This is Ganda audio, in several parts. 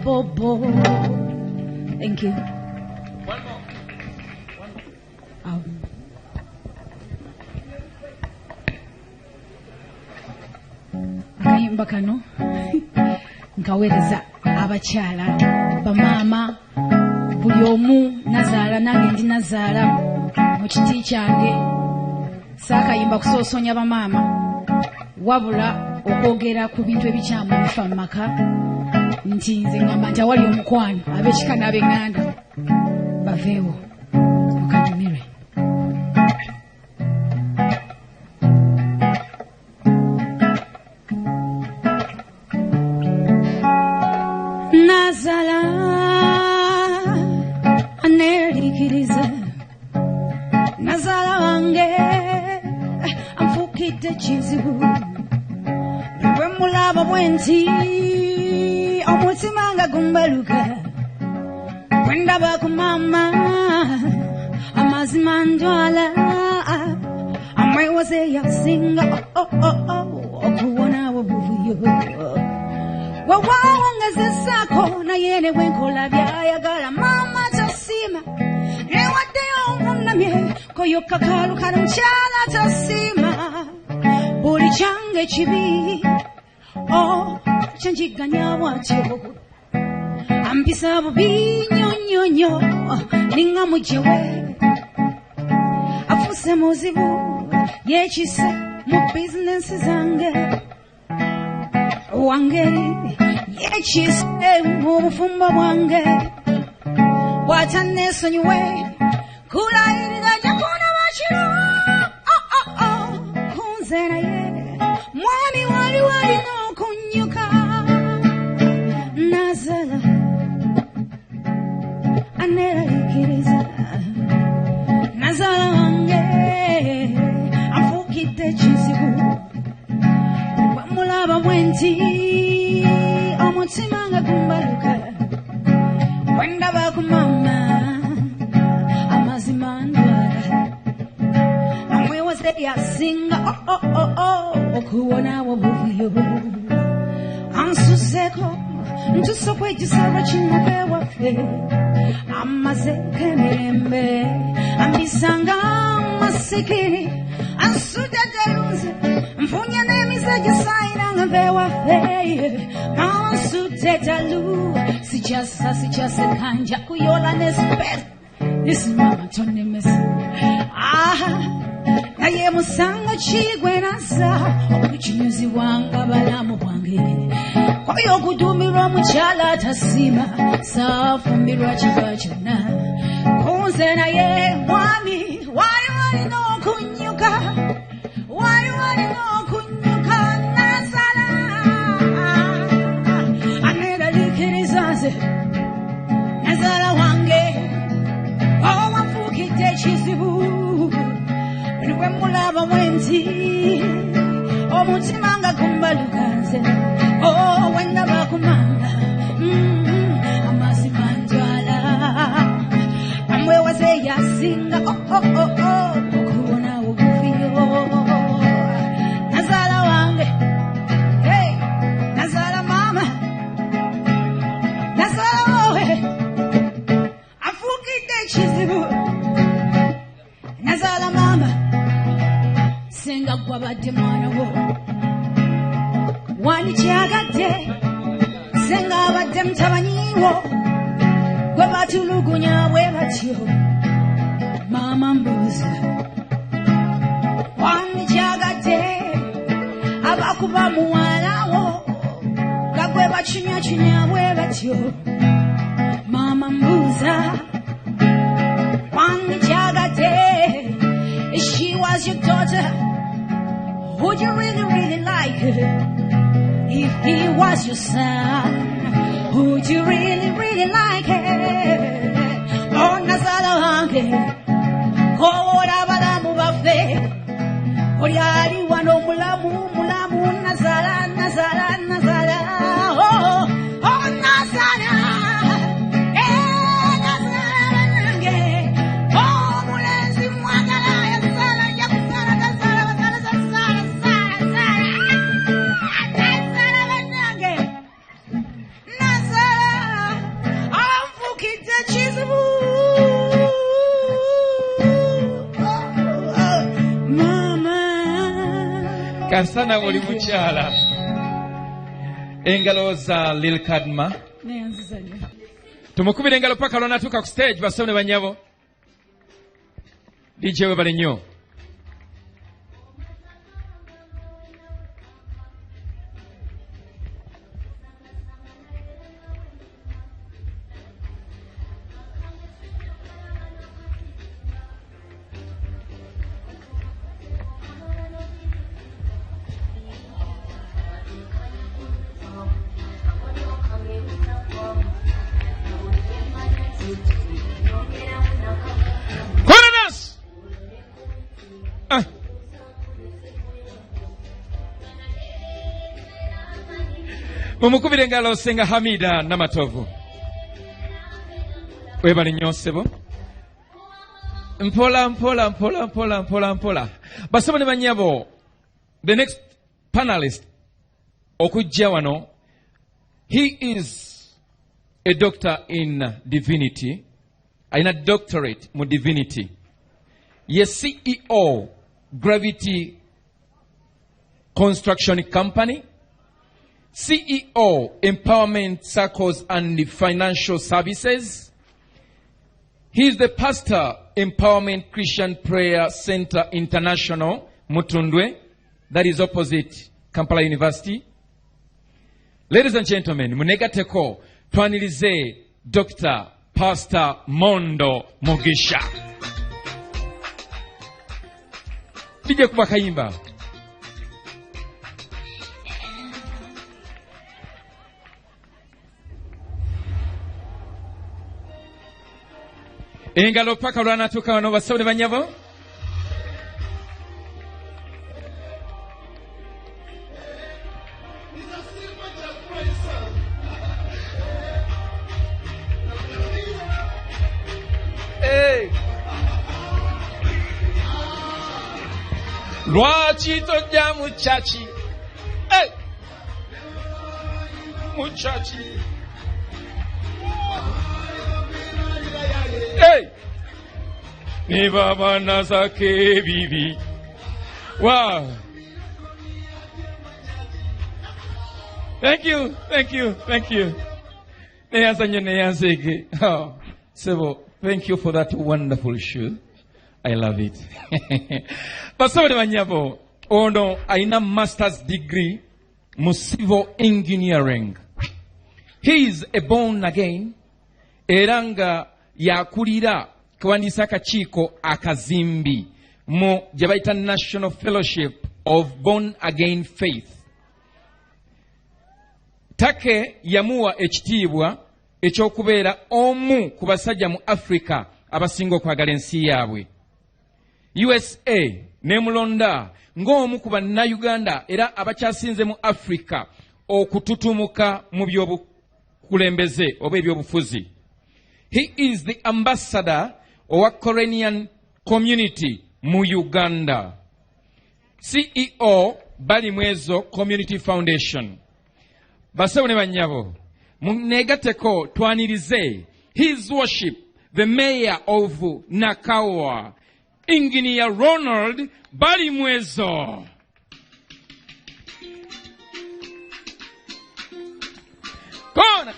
Bobo. Thank you. One more. Akayimba kano nkaweereza abakyala bamaama buli omu nazaala nange ndi nazaala mu kiti kyange saakayimba kusoosonya bamaama wabula okwogera ku bintu ebikyamu bifa mu maka nti nze ngamba nti awali omukwano ab'ekika n'ab'eŋŋanda baveewo mukanyumirwe. Nazala aneerikiriza nazala wange anfukidde kizibu bwe mulaba bwenti omutima nga gumbaluka bwe ndaba ku maama amazima ndwala amwewoze yasinga okuwona obuvuyo wawawongezesako naye ne bwenkola byayagala maama tasiima newaddeyo omunamye koyokka kalukala mukyala tasiima buli kyange kibi kyenjiganya bwatyo ampisa bubi nyonyonyo ninga mujewe afuse muzibu yekise mu bizinesi zange wange yekise mu bufumbo bwange bwatanesonyiwe kulayirira jakuna bakiro kunze naye mwami wali n'okunyuka nazala aneeraliikiriza nazala wange anfukidde ekizibu bwamulaba bwenti omutima nga gumbaluka bwe ndaba ku maama amazima ndwala amwewoze yasinga okuwona obuvuyo ansuseko ntuso kwejusaba kimuke waffe amazeko emirembe ambisanga masikiri ansudadalunze nfunye n'emize gisayiranga mpe waffe ansudetalu sijasekanja kuyola nesipesa isimama tonemesa naye musango kigwenaza obukinyuzi bwange abalamu bwange koyo okuduumirwa mukyala atasiima saafumbirwa kiva kyonna kunze naye mwami wali walina okunyuka wali walina okunyuka nasala aneeraliikiriza nze nazala wange owanfuukidde ekizibu bwe mulaba bwenti omutima nga gumbaluka nze we ndaba ku maama amazima njwala amwewoze yasinga okuwona obuvuyo nazala wange nazala maama nazala wowe anfuukidde ekizibu nazala maama senga gwabadde mwana wo wani kyagadde senga abadde mutabanyiwo gwe batulugunya bwe batyo maama mbuuza wani kyagadde abakuba muwalawo nga gwe bakinyakinya bwe batyo maama mbuuza wani kyagadde she was your daughter. Would you really, really like her? If he was your son, would you really, really like her? Oh, nazala wange, kora balamu bafe. Oyali wano mulamu, nazala, nazala. Oh, nazala. Nazala Kasana oli mukyala. Engalo za Lil Kadma. Tumukubira engalo paka lw'anatuuka ku stage basome banyabo. DJ we bali nnyo. Mumukubire engalo Senga Hamida Namatovu. Webali nnyo ssebo. Mpola. Basabo ne banyabo. The next panelist okujja wano. He is a doctor in divinity. Aina doctorate mu divinity. Ye CEO Gravity Construction Company. CEO, Empowerment Circles and Financial Services. He is the pastor, Empowerment Christian Prayer Center International, Mutundwe, that is opposite Kampala University. Ladies and gentlemen, munegateko twanirize Dr. Pastor Mondo Mugisha. Tije kuba kayimba. Engalo paka lw'anatuuka wano basawo ne banyabo. Lwaki tojja mu chachi? Mu chachi. Hey! Ni baba nasake bibi. Wow. Thank you. Oh, Sebo, thank you for that wonderful shoe. I love it. Basawo ne banyabo, ono aina master's degree mu civil engineering. He is a born again. Eranga yakulira kwandisa akakiiko akazimbi mu gye National Fellowship of Born Again Faith. Take yamuwa ekitiibwa ekyokubeera omu ku basajja mu Africa abasinga okwagala ensi yaabwe. USA nemulonda ng'omu ku bannayuganda era abakyasinze mu Africa okututumuka mu by'obukulembeze oba ebyobufuzi. He is the ambassador of Korean community mu Uganda. CEO Balimwezo Community Foundation. Basawo ne banyabo. Munegateko twanirize His Worship, the Mayor of Nakawa, Engineer Ronald Balimwezo. Kona.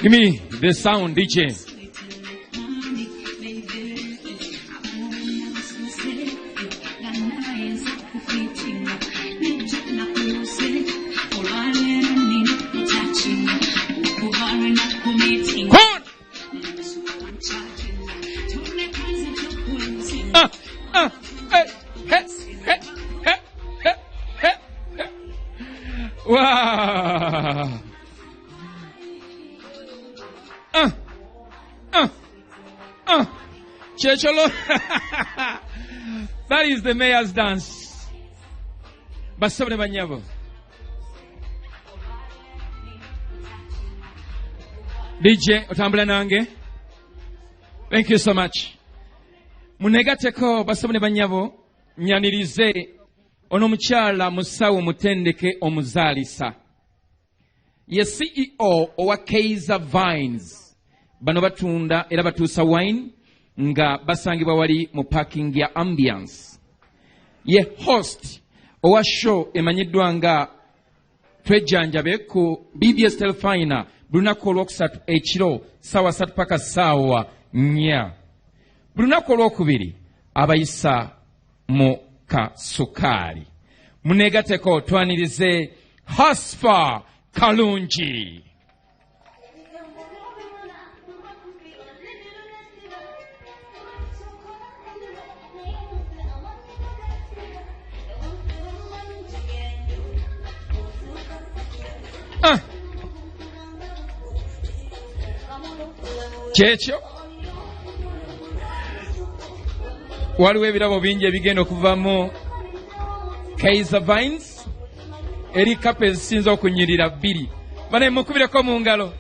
Give me the sound, DJ. Wow. Checholo. That is the mayor's dance. Basabne banyabo. DJ otambula nange. Thank you so much. Munegateko basabne banyabo nyanirize ono mukyala musawo mutendeke omuzaalisa. Ye CEO owa Kaiser Vines bano batunda era batuusa wine nga basangibwa wali mu parking ya Ambience. Ye host owa show emanyiddwa nga Twejanjabe ku BBS Telefina buli lunaku olwokusatu ekiro ssaawa 3 paka ssaawa 4. Buli lunaku olwokubiri abayisa mu Kasukaali. Muneegateko twanirize Hasfa Kalungi. Kyekyo waliwo ebirabo bingi ebigenda okuvamu Kaiser Vines eri kapa ezisinza okunyirira 2 bane mukubireko mu ngalo.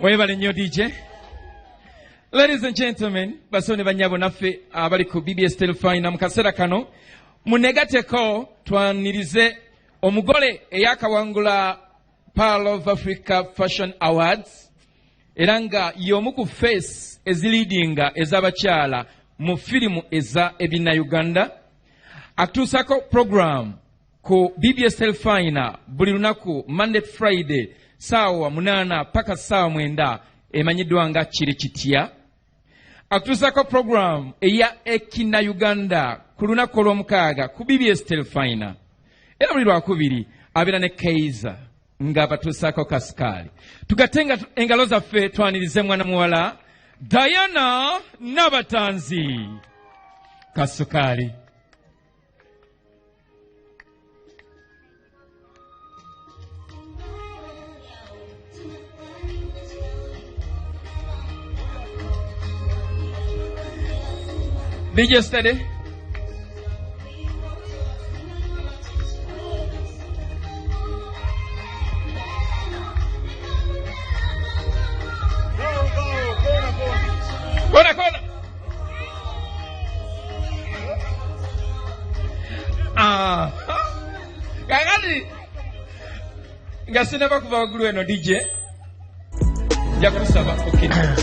Webale nnyo DJ. Ladies and gentlemen, basone banyabo naffe abali ku BBS Telefina mu kaseera kano munegateko twanirize omugole eyakawangula Pearl of Africa Fashion Awards era nga y'omu ku face eziliidinga ez'abakyala mu firimu eza ebina Uganda. Atuusako program ku BBS Telefina buli lunaku Monday to Friday ssaawa 8 paka ssaawa 9 emanyiddwa nga kiri kitya. Atuusako program eya Ekina Uganda ku lunaku olw'omukaaga ku BBS Telefina. Era buli lwakubiri abeera ne Kaiser nga batuusako Kasukaali. Tugatenga engalo zaffe twanirize mwana muwala Diana Nabatanzi Kasukaali. DJ steady. Kona. Kakati nga sinaba kuva waggulu eno DJ nja kusaba okina.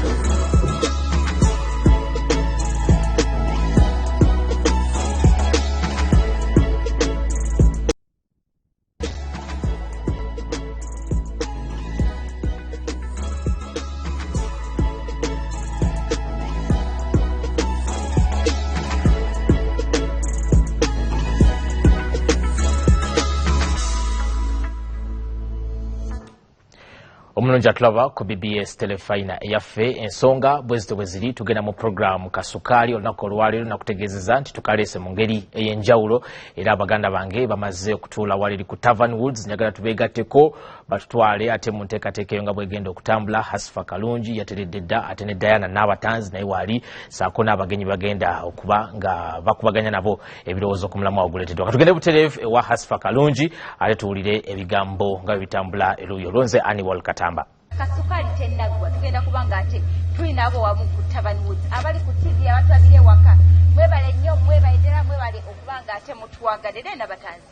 Omulungi atulaba ku BBS Telefina eyaffe ensonga bwezito bweziri tugenda mu programu Kasukaali olunaku olwaleero nakutegeezeza nti tukaleese mu ngeri ey'enjawulo era abaganda bange bamaze okutuula waliri ku Tavern Woods njagala tubeegatteko batutwale ate mu nteekateeka eyo nga bwegenda okutambula. Hasfa Kalungi yateredde dda ate ne Diana Nabatanzi naye waali saako n'abagenyi bagenda okuba nga bakubaganya nabo ebirowoozo ku mulamwa oguleeteddwa. Katugende butereevu ewa Hasfa Kalungi ate tuwulire ebigambo nga bwe bitambula eruuyi olwonze Annual Katamba. Kasukaali tennaggwa tugenda kubanga ate tulina abo wamu ku Tavern Woods abali ku TV abatwabire waka mwebale nnyo mwebayitera mwebale okubanga ate mutuwagadde naye Nabatanzi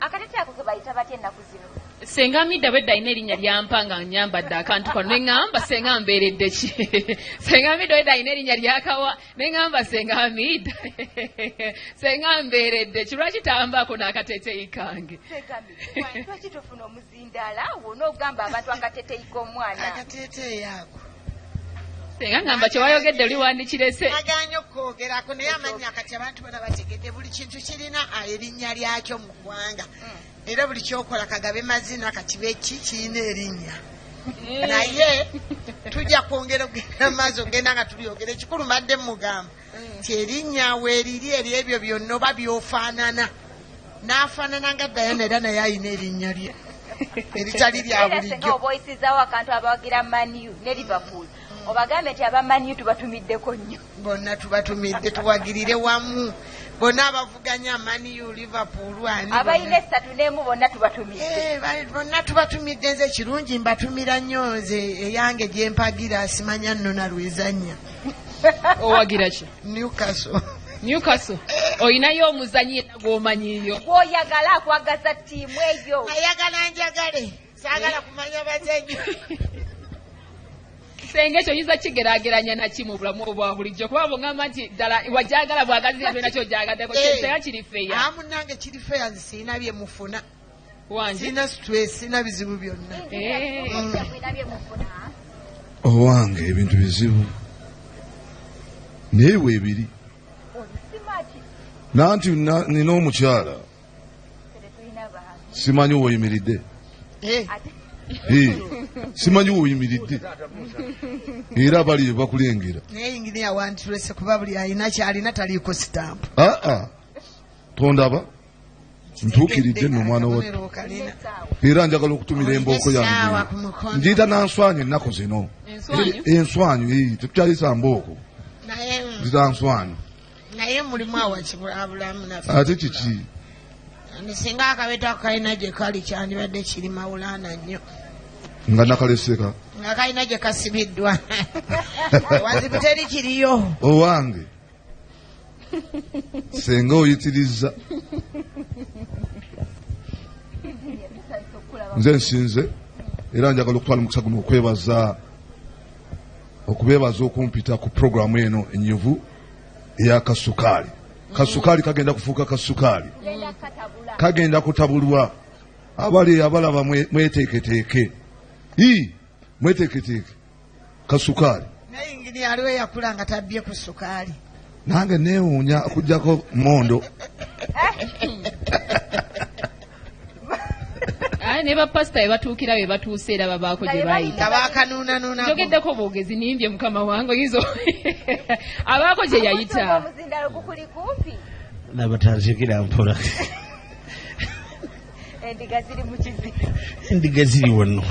akatete ako ke bayita batya ennaku zino. Senga Mida bwedda alina erinnya lyampa nga nyambadde akantu kano ne ŋŋamba senga mbeeredde ki senga Mida bwedda alina erinnya lyakawa ne ŋŋamba senga Mida senga mbeeredde ki lwaki tambaako n'akateteyi kange. Lwaki tofuna omuzindaala awo n'ogamba abantu akateteyi k'omwana. Akateteyi ako senga ŋŋamba kye wayogedde oli wandikirese. aganya okwogerako naye amannya kati abantu bana bategedde buli kintu kirina erinnya lyakyo mu ggwanga era buli kyokola kagabe mazina kati beki kirina erinnya naye tujja kwongera okugenda maazi ogenda nga tulyogera ekikulu mbadde mugamba ti erinnya weeriri eri ebyo byonna oba byofaanana n'afaanana nga Diana era naye alina erinnya lye eritali lya bulijjo. Oba oyisizaawo akantu abawagira Man U ne Liverpool obagambe nti aba Man U tubatumiddeko nnyo. Bonna tubatumidde tuwagirire wamu bonna abavuganya Man U Liverpool abayina 3 bonna tubatumidde. Bonna tubatumidde nze kirungi mbatumira nnyo nze eyange gye mpagira simanya nno na lwezannya. Owagira ki? Newcastle. Newcastle oyinayo omuzanyi yenna gw'omanyiyo gw'oyagala akwagaza ttiimu eyo ayagala njagale saagala kumanya bazanyi senga ekyo oyinza kigeraageranya naki mu bulamu obwa bulijjo kuba bw'ogamba nti ddala wajagala bwagazira tolina kyojagaddeko senga kiri feeya munange kiri feeya nze sirina bye mufuna wanje sirina stress sirina bizibu byonna owange ebintu bizibu naye weebiri nanti nina omukyala simanyi woyimiridde simanyi woyimiridde era bali bakulengera naye inginiya wantulese kuba buli alina kyalina taliiko sitampu tondaba ntuukiridde nno omwana wattu era njagala okutumira embooko yange njiyita nanswanyu ennaku zino enswanyu tetukyalisa mbooko zita nswanyu naye mulimu awakibulabulamu naffe ate kiki singa akabeto ako kalina gye kali kyandibadde kiri mawulaana nnyo nga nakaleseka nga kalina gye kasibiddwa wazibu teri kiriyo owange senga oyitiriza nze nsinze era njagala okutwala omukisa guno okubeebaza okumpita ku programu eno enyivu eya kasukaali. Kasukaali kagenda kufuuka kasukaali, kagenda kutabulwa. Abali abalaba mweteeketeeke, mweteeketeeke kasukaali. naye ingini aliwo yakula nga tabbye ku sukaali. Nange neewuunya okuggyako mondo. Ne bapasita be batuukira be batuuse era babaako gye bayita bakanuunanuuna njogeddeko boogezi nimbye mukama wange yizo abaako gye yayita nabatanzikira mpola endiga ziri wano.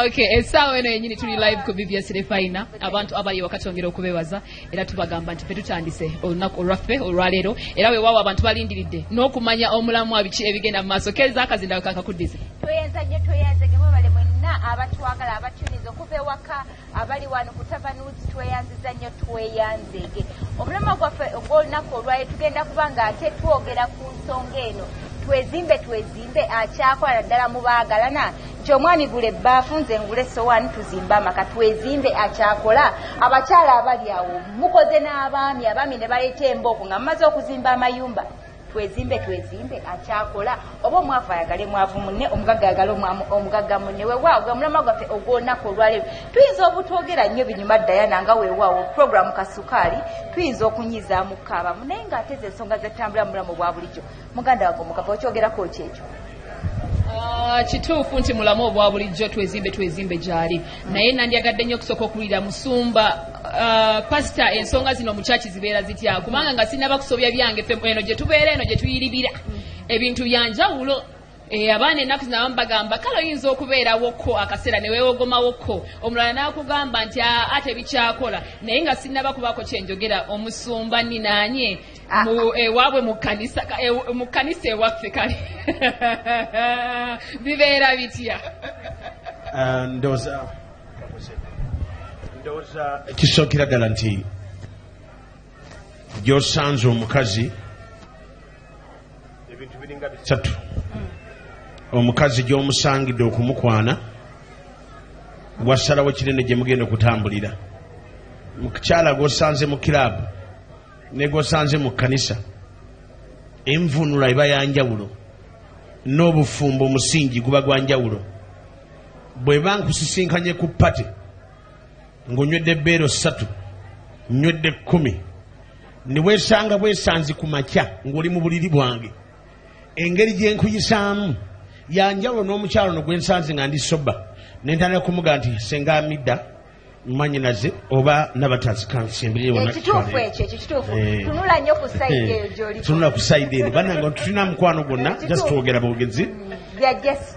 Okay, essaawa eno yennyini tuli live ku BBS Refina. Abantu abali wakati ongera okubeebaza era tubagamba nti petutandise olunaku olwaffe olwaleero era weewaawo abantu balindiridde n'okumanya omulamu abiki ebigenda mu maaso. Keza akazinda kakakuddize tweyanza nnyo tweyanzege mwebale mwenna abatwagala abatuniza okuva ewaka abali wano ku Tavanuuzi tweyanziza nnyo tweyanzege. Omulamu gwaffe ogw'olunaku olwaleero tugenda kuba nga ate twogera ku nsonga eno twezimbe akyakola ddala mu baagalana nti omwami gula ebbaafu nze ngula essowaani tuzimbe amaka. Twezimbe akyakola. Abakyala abali awo mukoze n'abaami ne baleeta embooko nga mumaze okuzimba amayumba. Twezimbe akyakola. Oba omwavu ayagale mwavu munne, omugagga ayagale omugagga munne. Weewaawo gwe mulama gwaffe ogw'olunaku olwaleero tuyinza obutwogera nnyo binyuma Diana nga weewaawo puroguramu Kasukaali tuyinza okunyizaamu kaabamu naye ng'ate ze ensonga zettambula mu bulamu bwa bulijjo. Muganda wange omukava okyogerako ki ekyo? Kituufu nti mulamu obwa bulijjo twezimbe gyali naye nandyagadde nnyo okusooka okuwulira musumba pasita ensonga zino mu kyaki zibeera zitya kubanga nga sinaba kusobya byange ffe eno gye tubeera eno gye tuyiribira ebintu byanjawulo. Abaana ennaku zino abamu bagamba kale oyinza okubeerawokko akaseera ne weewogomawokko omulala n'akugamba nti ate bikyakola naye nga sinnaba kubaako kyenjogera. Omusumba ninaanye ewaabwe mu kkanisa ewaffe kale bibeera bitya? Ndowooza kisookera ddala nti gy'osanze omukazi ebintu biringa bisatu. Omukazi gy'omusangidde okumukwana wasalawo kinene gye mugenda okutambulira. Mukyala gw'osanze mu kiraabu ne gw'osanze mu kkanisa envunula eba yanjawulo n'obufumbo omusingi guba gwa njawulo. Bw'eba nkusisinkanye ku pate ng'onywedde ebbeero 3 nywedde 10 ne weesanga bwesanzi ku makya ng'oli mu buliri bwange engeri gye nkuyisaamu yanjawulo n'omukyalo no gwe nsanze nga ndi soba nentandika kumuga nti senga amidda manyinaze oba nabatazi kansembere wona ekituufu ekyo kituufu. Tunula nnyo ku sayidi eyo gy'oli. Tunula ku sayidi eno bannange tulina mukwano gwonna just twogera bwogezi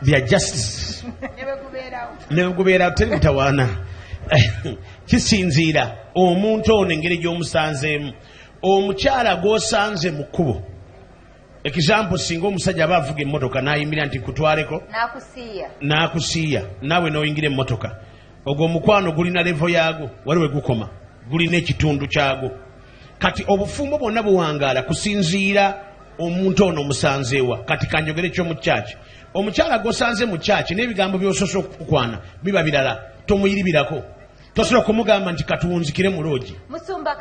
bya justice ne gubeerawo teri mutawaana. Kisinziira omuntu ono engeri gy'omusanzeemu. Omukyala gw'osanze mu kkubo example singa omusajja aba avuga emmotoka n'ayimirira nti kutwaleko n'akusiiya naawe n'oyingira emmotoka ogwo omukwano gulina levo yaago wali we gukoma gulina ekitundu kyagwo. kati obufumbo bwonna buwangaala kusinziira omuntu ono musanzeewa. Kati kanjogere kyo mu kyaki. Omukyala gosanze mu kyaki n'ebigambo by'osoose okukwana biba birala, tomuyiribirako. Tosobola kumugamba nti katuwunzikire mu loogi. Musumba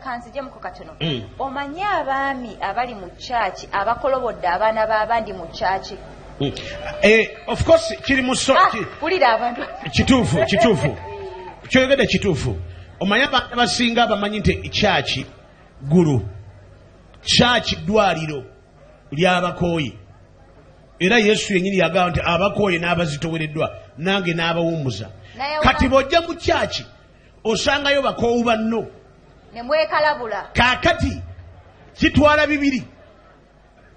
kanzijemu ku katono. Omanyi abaami abali mu kyaki abakolobodde abaana b'abandi mu kyaki? Of course kiri mu pulira abantu. Kituufu. Kyoyogedde kituufu. Omanyi abantu abasinga bamanyi nti kyaki gulu. Kyaki ddwaliro ly'abakooyi. Era Yesu yennyini yagamba nti abakooye n'abazitowereddwa nange n'abawummuza. Kati bw'ojja mu kyaki osangayo bakoowu banno. Ne mwekalabula. Kaakati kitwala bibiri.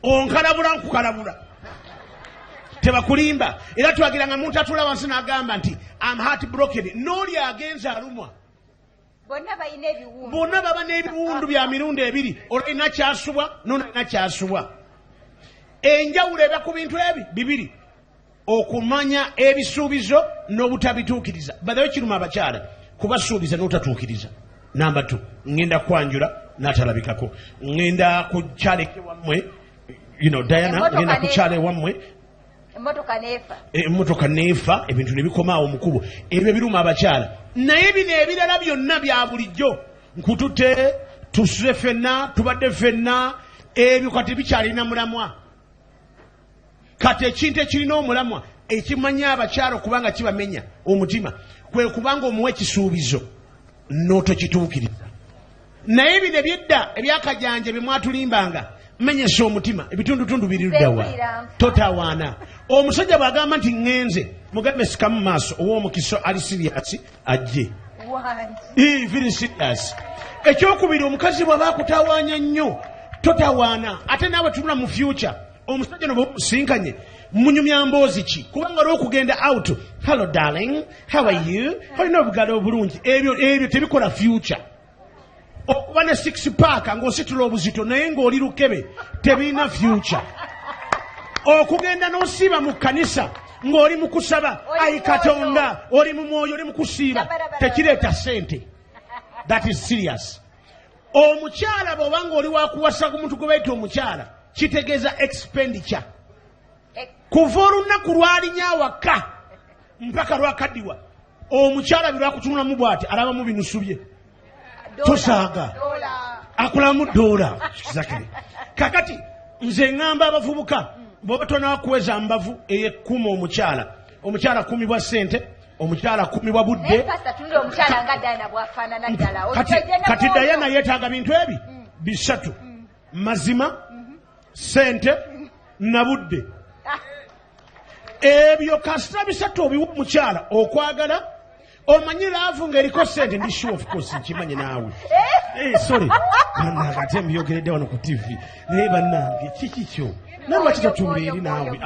Onkalabula nkukalabula. Tebakulimba. Era twagiranga muntu atula wansi n'agamba nti I'm heartbroken. N'oli agenza alumwa. Bonna baba n'ebiwundu bya mirundi ebiri. Olina kyasubwa n'olina kyasubwa. Enjawulo eba ku bintu ebi bibiri. Okumanya ebisuubizo n'obutabituukiriza. Badawe kiruma abakyala kubasuubiza n'otatuukiriza. Namba 2, ngenda kwanjula n'atalabikako. Ngenda ku kyaleke wammwe, Diana, ngenda ku kyale wammwe. Emmotoka neefa, ebintu ne bikomaawo mu kkubo. Ebyo biruma abakyala. Naye bino ebirala byonna bya bulijjo. Nkutute, tusule ffenna, tubadde ffenna, ebyo kati bikyalina mulamwa. Kati ekintu ekirina omulamwa ekimanya abakyala okubanga kibamenya omutima kwe kubanga omuwa ekisuubizo n'otokituukiriza. Naye bino ebyedda ebyakajanja bye mwatulimbanga menyesa omutima ebitundutundu biri luddawa totawaana. Omusajja bw'agamba nti ŋŋenze mugambe sikamu mu maaso ow'omukiso ali siriyasi ajje. Very serious. Ekyokubiri omukazi bw'aba akutawaanya nnyo totawaana. Ate naawe tunula mu future. Omusajja nobo musinkanye munyumya mboozi ki kubanga olwo okugenda out. Hello darling, how are you? Olina obugalo obulungi. Ebyo tebikola future. Okuba ne 6 pack ng'ositula obuzito naye ng'oli lukebe tebirina future. Okugenda n'osiiba mu kkanisa ng'oli mu kusaba ayi Katonda, oli mu mwoyo, oli mu kusiiba tekireeta ssente. That is serious. Omukyala bw'oba ng'oli wakuwasa ku muntu gwe bayita omukyala kitegeeza expenditure. Kuva olunaku lwalinya awaka mpaka lwakaddiwa omukyala birwakutunulamu bw'ati alabamu binusu bye tosaaga akulamu $. Kakati nze ŋŋamba abavubuka bw'oba tonakuweza mbavu ey'ekkuma omukyala kumibwa ssente, omukyala kumibwa budde. Kati Diana yeetaaga bintu ebi bisatu: mazima, sente na budde. Ebyo kasita bisatu obiwa omukyala okwagala omanyi laavu ng'eriko sente. Ndi sure of course nkimanye naawe. Sorry bannange ate mbyogeredde wano ku TV naye bannange kiki kyo nalwaki totuula eri naawe.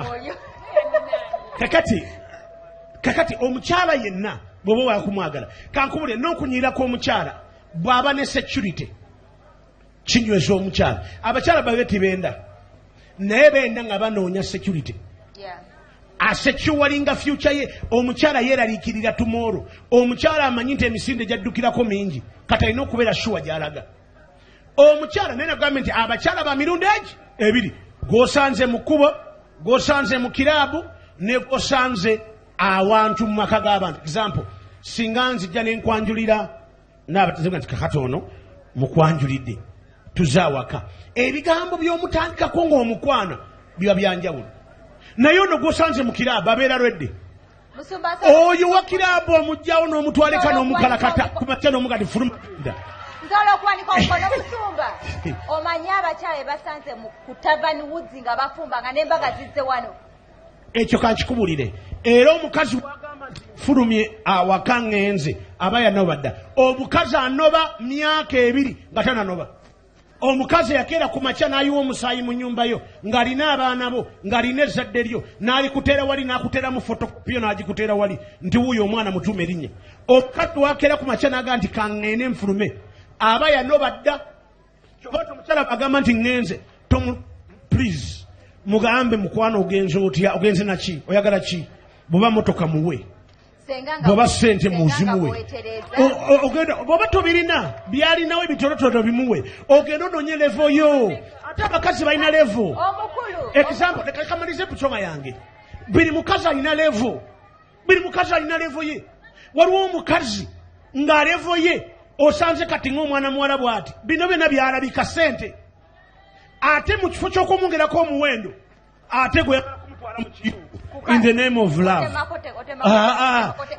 Kakati omukyala yenna bw'oba waakumwagala kankubule n'okunyirirako omukyala bw'aba ne security kinyweza omukyala. Abakyala babe tibenda naye benda nga banoonya security. Asecuringa future ye. Omukyala yeeraliikirira tomorrow. Omukyala amanyi nti emisinde gyaddukirako mingi kati alina okubeera shuwa gy'alaga. Omukyala naye nagambye nti abakyala ba mirundi egi ebiri g'osanze mu kkubo, g'osanze mu kiraabu, ne g'osanze awantu mu maka g'abantu. Example, singa nzijja ne nkwanjulira n'abatezebwa nti kakatono mukwanjulidde tuzaawaka. Ebigambo by'omutandikako ng'omukwana biba byanjawulo. Naye ono gw'osanze mu kiraabu abeera lwedde. Oyo wa kiraabu omugyawo n'omutwaleka n'omukalakata ku makya n'omugati fulumunda. Nsobola okuwanika omukono Musumba. Omanyi abakyala basanze mu Kutavani Woods nga bafumba nga n'embaga zizze wano. Ekyo kankikubulire. Era omukazi wagamba nti fulumye awaka ŋŋenze aba yanoba dda. Omukazi anoba myaka 2 nga tananoba. Omukazi yakeera ku makya n'ayiwa omusaayi mu nnyumba yo ng'alina abaana bo ng'alina ezzadde lyo n'alikuteera wali n'akuteeramu fotokopiyo n'agikuteera wali nti wuuyo omwana mutuuma erinnya. Omukazi wakeera ku makya n'agamba nti kaŋŋeene nfulume aba yanoba dda. Kyokoti omukyala agamba nti ŋŋenze please mugambe mukwano ogenze otya, ogenze naki, oyagala ki? Bw'oba motoka muwe bw'oba ssente muzimuwe ogenda bw'oba tobirina byalinawo ebitolotono bimuwe ogenda ononye levo yo ate abakazi balina levo example lekakamalize epusoma yange buli mukazi alina levo ye waliwo omukazi nga levo ye osanze kati ng'omwana muwala bw'ati bino byonna byalabika ssente ate mu kifo ky'okumwongerako omuwendo ate gwe kumutwala mu kiyungu in the name of love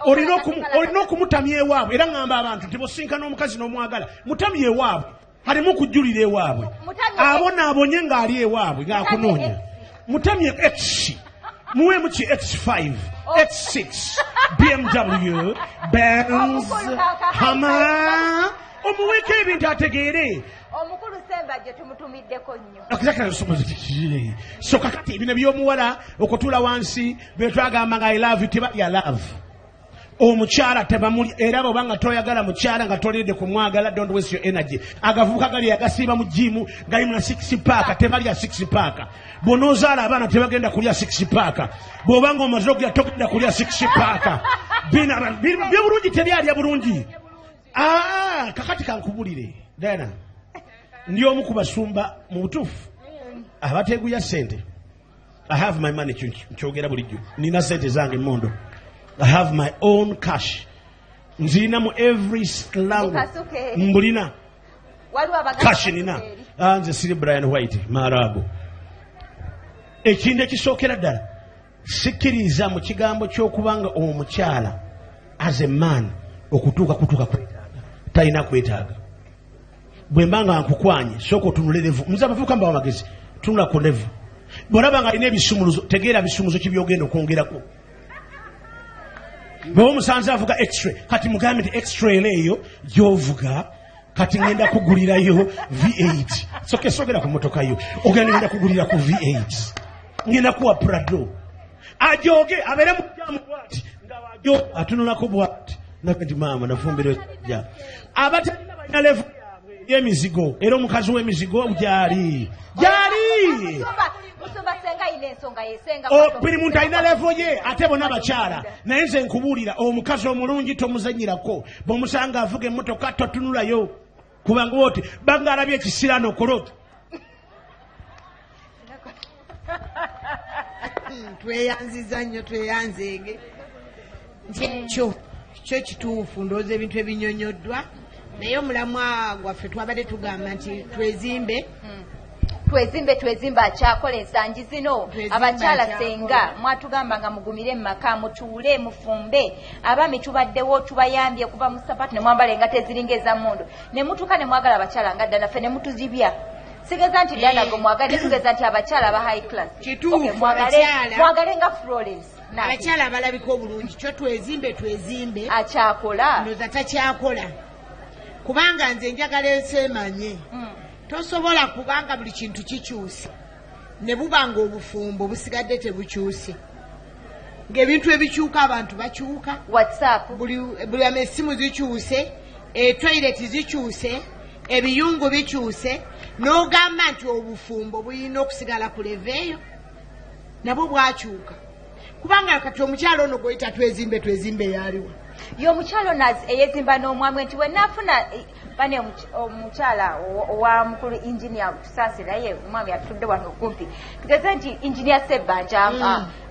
olina okumutamya ewaabwe era ngamba abantu nti bosinkana omukazi n'omwagala mutamya ewaabwe halimu kujjulira ewaabwe abonaabonye ng'ali ewaabwe ng'akunoonya mutamye x muwemu ki x5 x6 BMW Benz Hummer omuweeko ebintu ategeere omukulu Sembajje tumutumiddeko nnyo so kakati bino by'omuwala okutuula wansi betwagamba nga I love you tebalya love omukyala tebamuli era bw'oba nga toyagala mukyala nga toledde kumwagala don't waste your energy agavubuka gali agasiiba mu jimu galimuna 6 paaka tebalya 6 paaka bw'onoozaala abaana tebagenda kulya 6 paaka bw'oba nga omaze okulya togenda kulya 6 paaka byobulungi tebyalya bulungi kakati kankubulire Diana ndi omu ku basumba mu butuufu abateeguya ssente I have my money nkyogera bulijjo nina ssente zange mondo I have my own cash nzirina mu every slango mbulina cash nina nze siri Brian White Marago ekintu ekisookera ddala sikkiriza mu kigambo ky'okubanga omukyala as a man okutuuka kwetaaga talina kwetaaga bwe mbanga nkukwanye sooka otunule levu muze abavubuka mbawa magezi tunula ku levu bw'olaba nga alina ebisumuluzo tegeera bisumuluzo kibyogenda okwongerako bwe omusanze avuga x-ray kati mugambe nti x-ray eyo gy'ovuga kati ngenda kugulirayo V8 soke sogera ku motoka yo ogenda ngenda kugulira ku V8 ngenda kuwa Prado ajoge abere mu jamu bwati ngawajo atunulako bwati nakati mama nafumbire ja abatalina balina level y'emizigo era omukazi w'emizigo gyali buli muntu alina levo ye ate bona bakyala naye nze nkubuulira omukazi omulungi tomuzanyirako bw'omusanga avuga emmotoka totunulayo kubanga oti banga alabye ekisirano okoloti tweyanziza nnyo tweyanzeege kyo kituufu ndowooza ebintu ebinyonyoddwa naye omulamwa gwaffe twabadde tugamba nti twezimbe akyakola ensangi zino abakyala senga mwatugamba nga mugumire mu maka mutuule mufumbe abaami tubaddewo tubayambye kuva mu sapatu ne mwambala engato eziringa ezammundu ne mutuuka ne mwagala abakyala nga ddala ffe ne mutuzibya sigeza nti ddanago mwagale tugeza nti abakyala aba high class mwagale nga Florence abakyala abalabika obulungi kyo twezimbe akyakola ndoza takyakola kubanga nze njagala ensemanye tosobola kubanga buli kintu kikyuse ne bubanga obufumbo busigadde tebukyuse ng'ebintu ebikyuka abantu bakyuka WhatsApp buli amesimu zikyuse toileti zikyuse ebiyungu bikyuse n'ogamba nti obufumbo bulina okusigala ku leveeyo nabwo bwakyuka kubanga kati omukyalo ono gweyita twezimbe yaliwa y'omukyalo eyezimba n'omwami nti wenaafuna bane omukyala owa mukulu engineer tusaasiraye omwami atudde wano okumpi tugeze nti engineer Sebbanja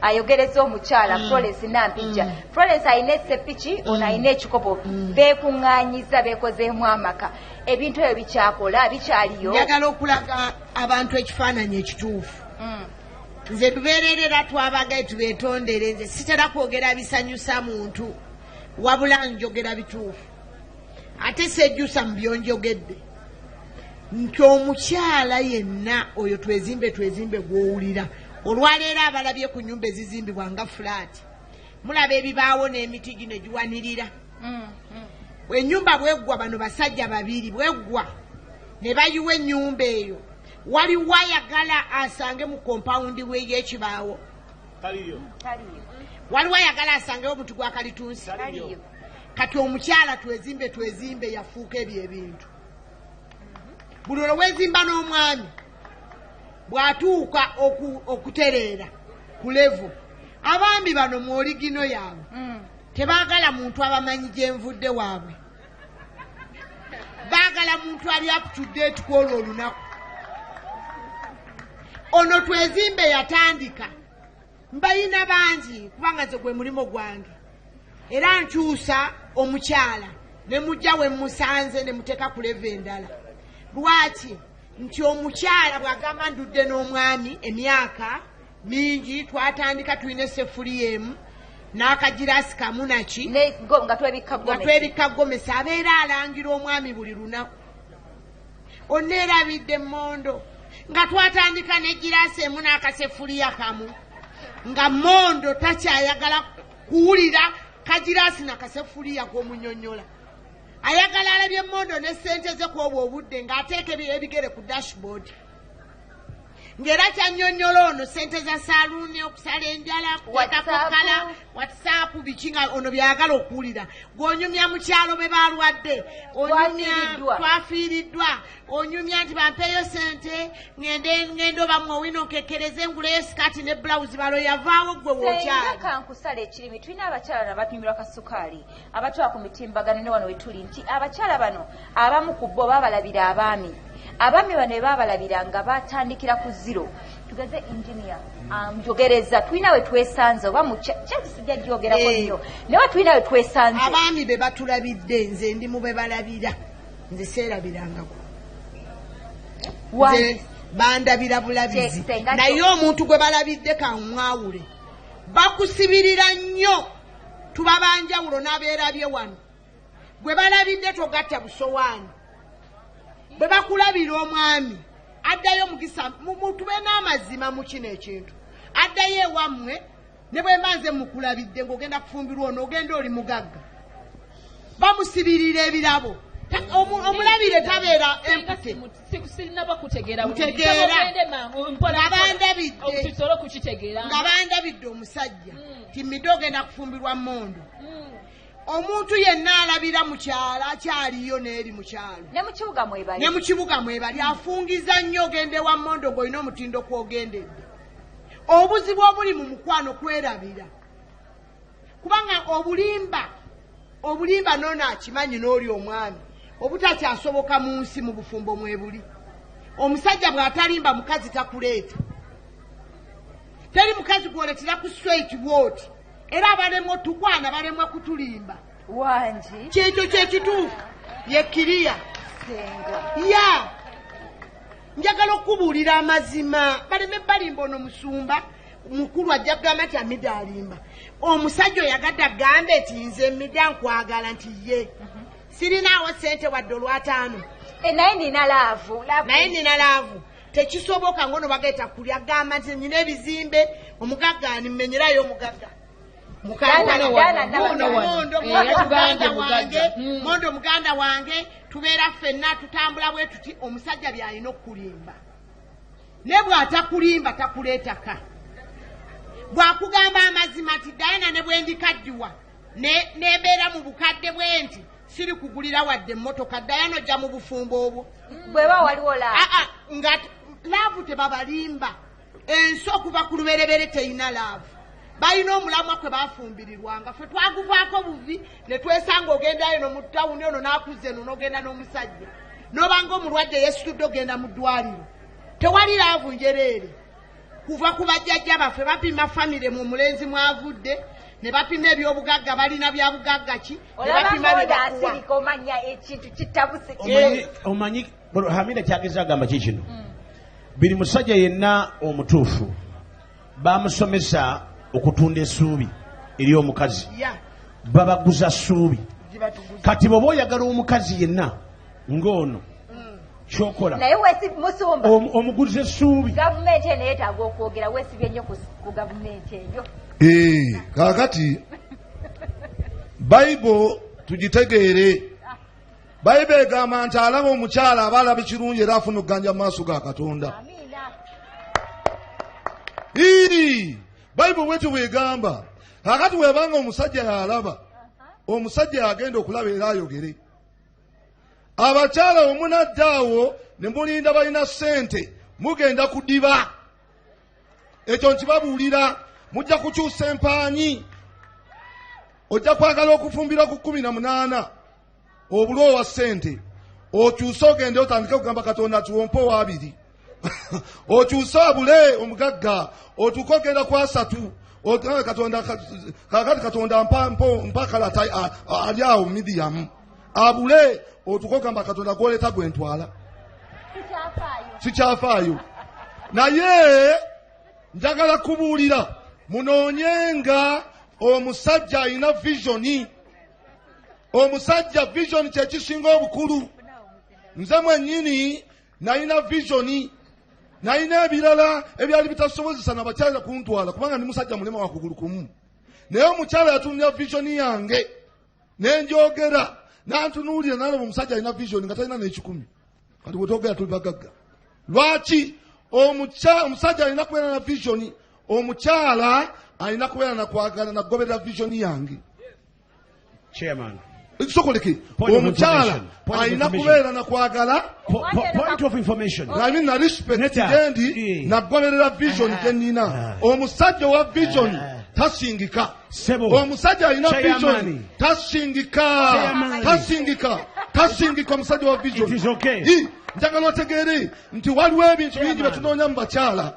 ayogereza omukyala Florence Nampijja Florence ayina essepiki ono ayina ekikopo beekuŋŋaanyiza beekozeemu amaka ebintu ebyo bikyakola bikyaliyo njagala okulaga abantu ekifaananyi ekituufu nze tubeererera twabagaye tubeetondere nze sitera kwogera bisanyusa muntu wabula njogera bituufu ate sejjusa mu byonjogedde nti omukyala yenna oyo twezimbe gw'owulira olwaleero abalabye ku nnyumba ezizimbibwa nga fulaati mulaba ebibaawo n'emiti gino giwanirira ennyumba bweggwa bano basajja babiri bweggwa ne bayiwa ennyumba eyo waliwo ayagala asange mu kompawundi we y'ekibaawo waliwo ayagala asangewo omuti gwa kalitunsi kati omukyala twezimbe yafuuka ebyo ebintu buli olwo weezimba n'omwami bw'atuuka okutereera ku levu abaami bano mu oligino yaabwe tebaagala muntu abamanyi gye nvudde waabwe, baagala muntu ali up to date kwolwo olunaku. Ono Twezimbe yatandika, mbayina bangi kubanga nze gwe mulimo gwange, era nkyusa omukyala ne mujja we musanze ne muteeka ku leva endala. Lwaki? Nti omukyala bw'agamba ndudde n'omwami emyaka mingi, twatandika tulina esseffuliya emu n'akagiraasi kamu naki nga twebikka gomesi, abeera alangira omwami buli lunaku. Onneerabidde Mondo nga twatandika n'egiraasi emu n'akaseffuliya kamu, nga Mondo takyayagala kuwulira kagiraasi n'akaseffuliya k'omunyonnyola. Ayagala alabye Mondo ne ssente ze kw'obwo obudde ng'ateeka ebigere ku dashboard. Ng'era kyannyonnyola ono ssente za saluuni, okusala enjala, kuteekakokala, WhatsApp, biki nga ono byayagala okuwulira. Gw'onyumya mu kyalo be balwadde, twafiiriddwa, onyumya nti bampeeyo ssente, ngende obamu owino nkekereze nguleyo sikaati ne bulawuzi balo yavaawo gwe w'okyali. Kankusala ekirimi, tulina abakyala abapimirwa kasukaali abatwala ku mitimbagano ne wano we tuli, nti abakyala bano abamu ku bo babalabira abaami. Abaami bano be baabalabira nga batandikira ku zero. Tugeze engineer njogereza, tulina we twesanze oba mu kyaki sijja gyogerako nnyo, naye tulina we twesanze. Abaami be batulabidde, nze ndi mu be balabira, nze seerabirangako. Nze bandabira bulabizi, naye omuntu gwe balabidde kanwawule. Bakusibirira nnyo, tuba banjawulo n'abeerabye wano. Gwe balabidde togatta busowaani. Bwe bakulabira omwami addayo mugisa tube n'amazima mu kino ekintu, addayo ewammwe ne bwe mbanze mukulabidde ng'ogenda kufumbirwa ono ogenda oli mugagga, bamusibirira ebirabo. Omulabire tabeera empute. Nga bandabidde omusajja timidde ogenda kufumbirwa Mondo. Omuntu yenna alabira mu kyalo akyaliyo n'eri mu kyalo. Ne mu kibuga mwebali afungiza nnyo ogende wa Mondo ng'olina omutindo kw'ogendedde. Obuzibu obuli mu mukwano kwerabira. Kubanga obulimba n'ono akimanyi n'oli omwami, obutakyasoboka mu nsi mu bufumbo mwebuli. Omusajja bw'atalimba mukazi takuleeta. Teri mukazi gwoletera ku straight bwoti. Era abalemwa tukwana balemwa kutulimba. Wanji. Kyekyo kyekituufu. Yekkiriya. Ya. Njagala okubuulira amazima. Baleme balimba ono musumba. Mukulu ajja kugamba nti Amida alimba. Omusajja oyagadde agambe nti nze Amida nkwagala nti ye. Sirinaawo ssente wadde olw'ataano. Naye nina laavu. Tekisoboka ngono bageeta kulya gamba nti nyina ebizimbe omugagga animmenyerayo omugagga. Mondo muganda wange tubeera ffenna tutambula bwe tuti omusajja by'alina okukulimba. Ne bw'atakulimba takuleetaka. Bw'akugamba amazima nti Diana ne bwe ndikaddiwa n'ebeera mu bukadde bwe nti siri kugulira wadde emmotoka, Diana ojja mu bufumbo obwo. Bw'eba waliwo laavu. Nga laavu tebabalimba. Ensi okuva ku luberebere teyina laavu. Balina omulamwa kwe bafumbirirwanga. Ffe twaguvaako buvi ne twesanga ogendayo no mu ttawuni ono n'akuzza eno n'ogenda n'omusajja. N'obanga omulwadde yeesitudde ogenda mu ddwaliro. Tewali laavu njereere. Kuva ku bajjajja baffe bapima famire mu mulenzi mwavudde, ne bapima ebyobugagga balina bya bugagga ki, ne bapima bye bakuwa. Omanya ekintu kitabuse. Omanyi Hamida kyageza agamba kikino. Biri musajja yenna omutuufu bamusomesa okutunda essuubi eri omukazi. Babaguza ssuubi. Kati bw'oba oyagala omukazi yenna ng'ono kyokola naye musumba omuguza essuubi. Gavumenti eno yeetaaga okwogera, weesibye nnyo ku gavumenti eyo. Kaakati Bayibuli tugitegeere. Bayibuli egamba nti alaba omukyala aba alaba ekirungi era afuna okuganja mu maaso ga Katonda. Bayibuli bwetyo bwegamba. Kaakati webanga omusajja yalaba, omusajja yagenda okulaba era ayogere. Abakyala omunaddaawo ne mulinda balina ssente mugenda kudiba. Ekyo nkibabuulira, mujja kukyusa empaanyi. ojja kwagala okufumbira ku 18 obulo wa ssente okyuse ogende otandike okugamba Katonda tuwompe owa 2 okyuse abule omugagga otuuke ogenda ku 3 Katonda mpa kalata ali awo medium abule otuuke ogamba Katonda gwoleta gwentwala sikyafaayo naye njagala kubuulira munoonyenga omusajja alina visioni. Omusajja visioni kyekisinga obukulu. Nze mwennyini nalina visioni, nalina ebirala ebyali bitasobozesa nabakyala kuntwala kubanga ndi musajja mulema wa kugulu kumu. Naye omukyala yatunira visioni yange nenjogera nantunuulira nalaba omusajja alina visioni nga talina n'ekikumi. Kati bwetwogera tuli bagagga. Lwaki omusajja alina kubeera na visioni, omukyala alina kubeera na kwagala na goberera visioni yange. Chairman. Sokoleke omukyala alina kubeera na kwagala. Point of information. I mean na respect gendi na goberera vision genina. Omusajja wa vision tasingika. Omusajja alina vision tasingika omusajja wa vision. It is okay. Njagala otegeere nti waliwo ebintu bingi betunoonya mu bakyala.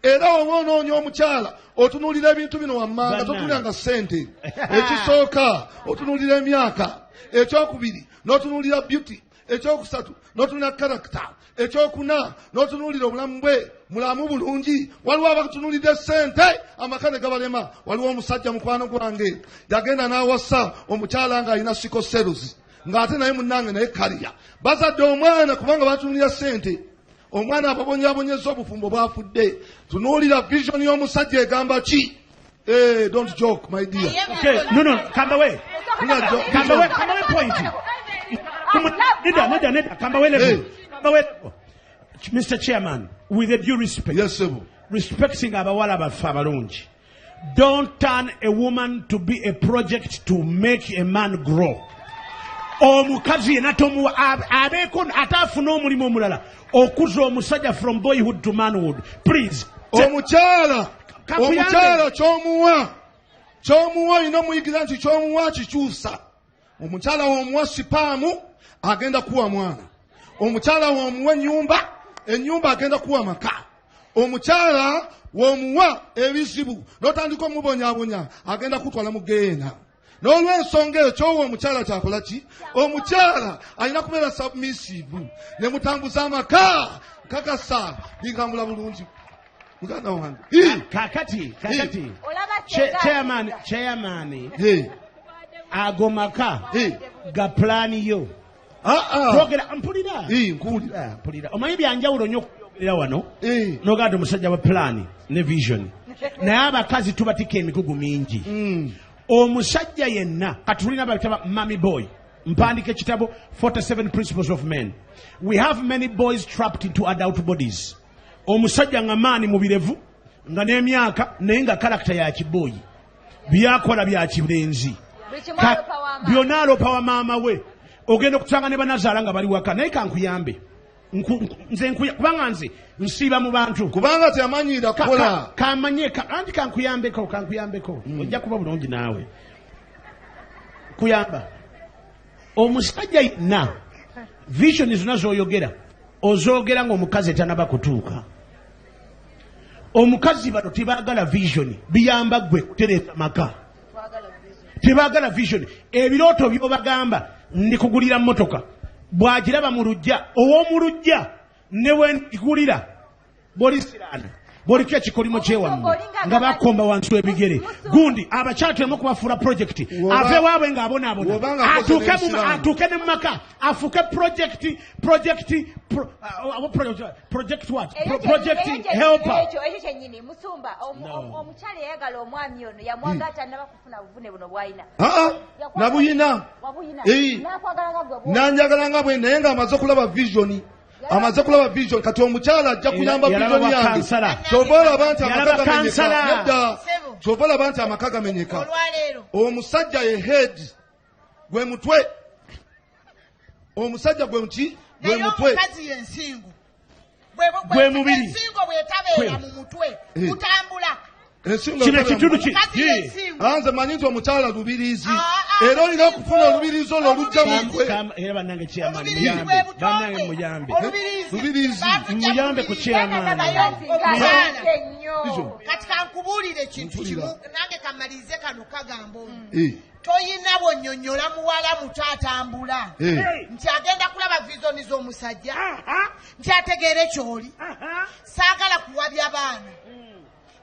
Era owoonoonya omukyala otunuulira ebintu bino wammanga totunuuliranga ssente. Ekisooka otunuulira emyaka. Ekyokubiri n'otunuulira beauty. Ekyokusatu n'otunuulira character. Ekyokuna n'otunuulira obulamu bwe mulamu bulungi. Waliwo abatunuulidde ssente amaka ne gabalema. Waliwo omusajja mukwano gwange yagenda n'awasa omukyala nga alina sickle cells ng'ate naye munnange naye kaliya. Bazadde omwana kubanga batunuulira ssente. Omwana ababonyabonyeza obufumbo bwafudde. Tunuulira vision y'omusajja egamba ki? Don't joke, my dear. Okay, no, come away. Come away point. Neda, come away level. Come away. Mr. Chairman, with a due respect. Yes, sir. Respecting abawala bafa balungi. Don't turn a woman to be a project to make a man grow. Omukazi yenatomu abeko atafuna omulimu omulala okuza omusajja from boyhood to manhood. Please. Omukyala kyomuwa ino muyigiza nti kyomuwa kikyusa. Omukyala womuwa sipaamu agenda kuwa mwana. Omukyala womuwa ennyumba agenda kuwa maka. Omukyala womuwa ebizibu n'otandika omubonyaabonya agenda kutwala mu geena. N'olw'ensonga ekyo omukyala kyakola ki? Omukyala alina kubeera submissive ne mutambuza amaka kakasa bigambula bulungi. Muganda wange. Kakati. Chairman. Agomaka. Ga plan yo. Twogera mpulira. Omanyi byanjawulo nnyo okuyogerera wano. N'ogamba omusajja wa plan ne vision. Naye abakazi tubatika emikugu mingi. Omusajja yenna katulina abakitaba Mami Boy mpandika ekitabo 47 Principles of Men. We have many boys trapped into adult bodies. Omusajja nga maani mubirevu nga n'emyaka naye nga karakita ya kiboyi byakola bya kibulenzi byonna alopa wa maama we ogenda okutusanga ne banazaala nga bali waka naye kankuyambe nze kubanga nze nsiiba mu bantu kubanga teyamanyiira kukola kamanye anti kankuyambeko ojja kuba bulungi naawe kuyamba omusajja yenna vision zonna z'oyogera ozoogera ng'omukazi etanaba kutuuka. Omukazi bano tebaagala vision biyamba gwe kutereeza maka. Tebaagala vision ebirooto by'obagamba ndikugulira mmotoka bw'agiraba mu lujja ow'omulujja ne wenkigulira bolisiraana boliko ekikolimo kyewammwe nga bakomba wansi w'ebigere gundi abakyatulemu kubafuula projekiti ave waabwe ng'abonaabona atuuke ne mu maka afuuke projekiti helper. Ekyo kyennyini musumba omukyala yayagala omwami ono yamwaga atannaba kufuna buvune buno bw'alina. Nabuyina nanjagalanga bwe naye ng'amaze okulaba visioni. Amaze kulaba vision kati omukyala ajja kuyamba vision yange. Kyovola abantu amaka gamenyeka. Kyovola abantu amaka gamenyeka. Omusajja ye head gwe mutwe. Omusajja gwe mutwe. Omukazi yensingo. Gwe mubiri. Ensingo bwetabeera mu mutwe. Kutambula. kino ekitundu anze manyi nti omukyala lubirizi era olina okufuna olubirizi olwo olujja mukwe era bannange kyamaani muyambe bannange muyambe lubirizi muyambe ku kyamaani kati kankubuulire ekintu kimu nange kamalirize kano kagamba toyina bwonnyonnyola muwala muto atambula nti agenda kulaba vizoni z'omusajja nti ategeere kyoli saagala kuwabya baana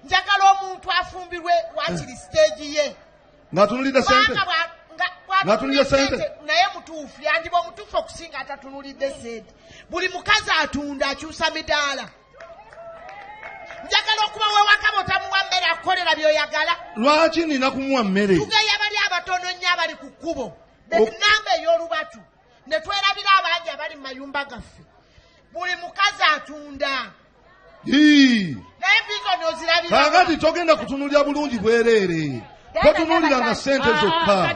njagala omuntu afumbirwe wakiri siteegi ye ng'atunulidde sente naye mutuufu yandiba omutuufu okusinga atatunulidde sente buli mukazi atunda akyusa midaala njagala okuba wewakaba otamuwa mmere akukolera by'oyagala lwaki nina kumuwa mmere tugeya bali abatono nnyo abali ku kkubo benamba ey'olubatu ne twerabira abangi abali mu mayumba gaffe buli mukazi atunda naye vizoni ozirabira kakati togenda kutunulira bulungi bwereere totunulira nga sente zokka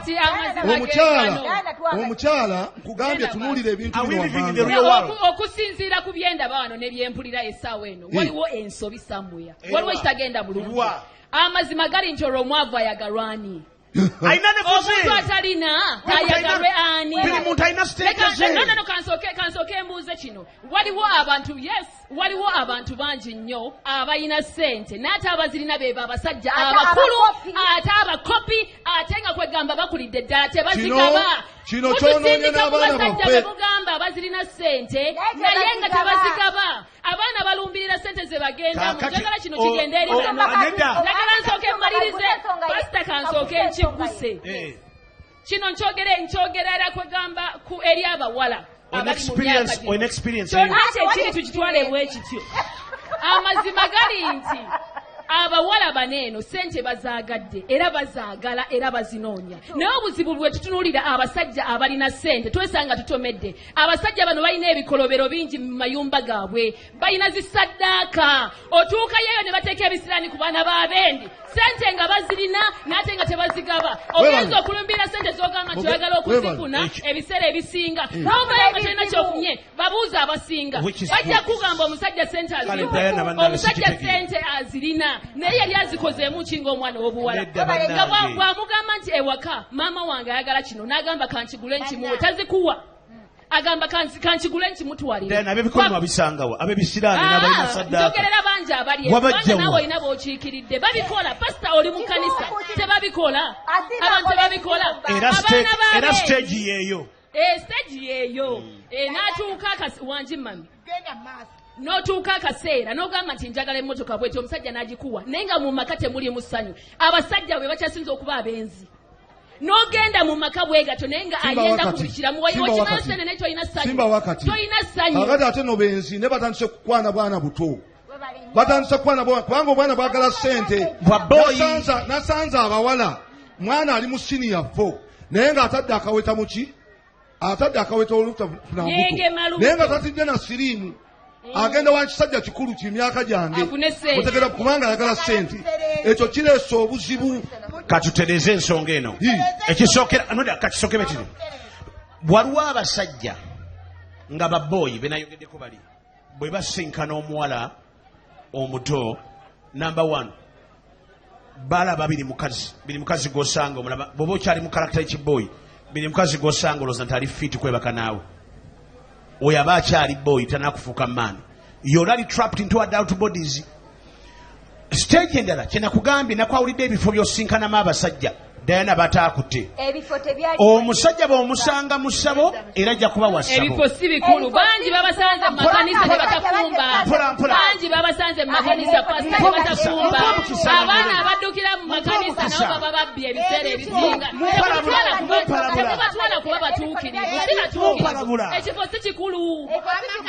omukyala nkugambye tunulira ebintu bino okusinziira ku byendaba wano ne byempulira essaawa eno waliwo ensobi samweya waliwo ekitagenda bulungi amazima gali nti olwo omwavu ayagalwani omuntu atalina ayagalwe ani nono kansooke embuuze kino waliwo abantu bangi nnyo abalina ssente n'ate abazirina beebo abasajja abakulu ate abakopi ate nga kwegamba bakulidde ddala tebazigaba mutusindika ku basajja bemugamba abazirina ssente naye nga tebazigaba abaana balumbirira ssente ze bagenda njagala kino kigenda eri bano njagala nsooke mmalirize pasita kansooke nkiguse kino nkyogera era kwegamba eri abawala kyonna tukitwale bwe kityo amazima gali nti abawala baneeno ssente bazaagadde era bazaagala era bazinoonya naye obuzibu bwe tutunuulira abasajja abalina ssente twesanga tutomedde abasajja bano balina ebikolobero bingi mu mayumba gaabwe balina zisaddaaka otuukayoyo ne bateeka ebisiraani ku baana b'abendi ssente nga bazirina n'ate nga tebazigaba ogenza okulumbira ssente z'ogamba nti oyagala okuzifuna ebiseera ebisinga n'ovayo nga talina kyofunye babuuze abasinga bajja kugamba omusajja ssente azirina omusajja ssente azirina naye yali azikozeemu ki ng'omwana w'obuwala nga bw'amugamba nti ewaka maama wange ayagala kino n'agamba kankigule nkimuwe tazikuwa agamba kankigule nkimutwalire ab'ebikono abisangawo ab'ebisiraani n'abalina saddaaka njogerera bangi abalye naawe olina b'okiikiridde babikola pasita oli mu kanisa tebabikola abantu tebabikola era siteegi yeeyo siteegi yeeyo n'atuuka wangi mami n'otuuka akaseera n'ogamba nti njagala emmotoka bweti omusajja n'agikuwa naye nga mu maka temulimu ssanyu abasajja bwe bakyasinza okuba abenzi n'ogenda mu maka bwe gatyo naye nga ayenda kubulikiramu okimanyi sene naye tolina ssanyu tolina ssanyu kakati ate no benzi ne batandise kukwana bwana buto batandise kukwana kubanga obwana bwagala ssente nasanze abawala mwana ali mu siniya 4 naye nga atadde akaweta muki atadde akaweta olutafuna mbuto naye nga tatidde na siriimu agenda wa kisajja kikulu kimyaka gyange mutegera kubanga ayagala ssente ekyo kireesa obuzibu katutereze ensonga eno kakisookera kiri waliwo abasajja nga babooyi benayogeddeko bali bwe basinkana omuwala omuto namba 1 balaba biri mukazi gosanga omulaba bwoba okyali mu karakita ekibooyi biri mukazi gosanga olowooza nti ali fiiti kwebaka naawe oyo aba akyali boy tanakufuuka maani you're already trapped into adult bodies stage endala kyenakugambye nakwawulidde ebifo byosinkanamu abasajja Diana bataakutte omusajja bw'omusanga mu ssabo era ajja kuba wa ssabo ebifo si bikulu bangi babasanze mu makanisa ne batafumba bangi babasanze mu makanisa pasita ne batafumba abaana abaddukira mu makanisa nabo baba babbi ebiseera ebisinga tebatwala kuba batuukirivu si batuukirivu ekifo si kikulu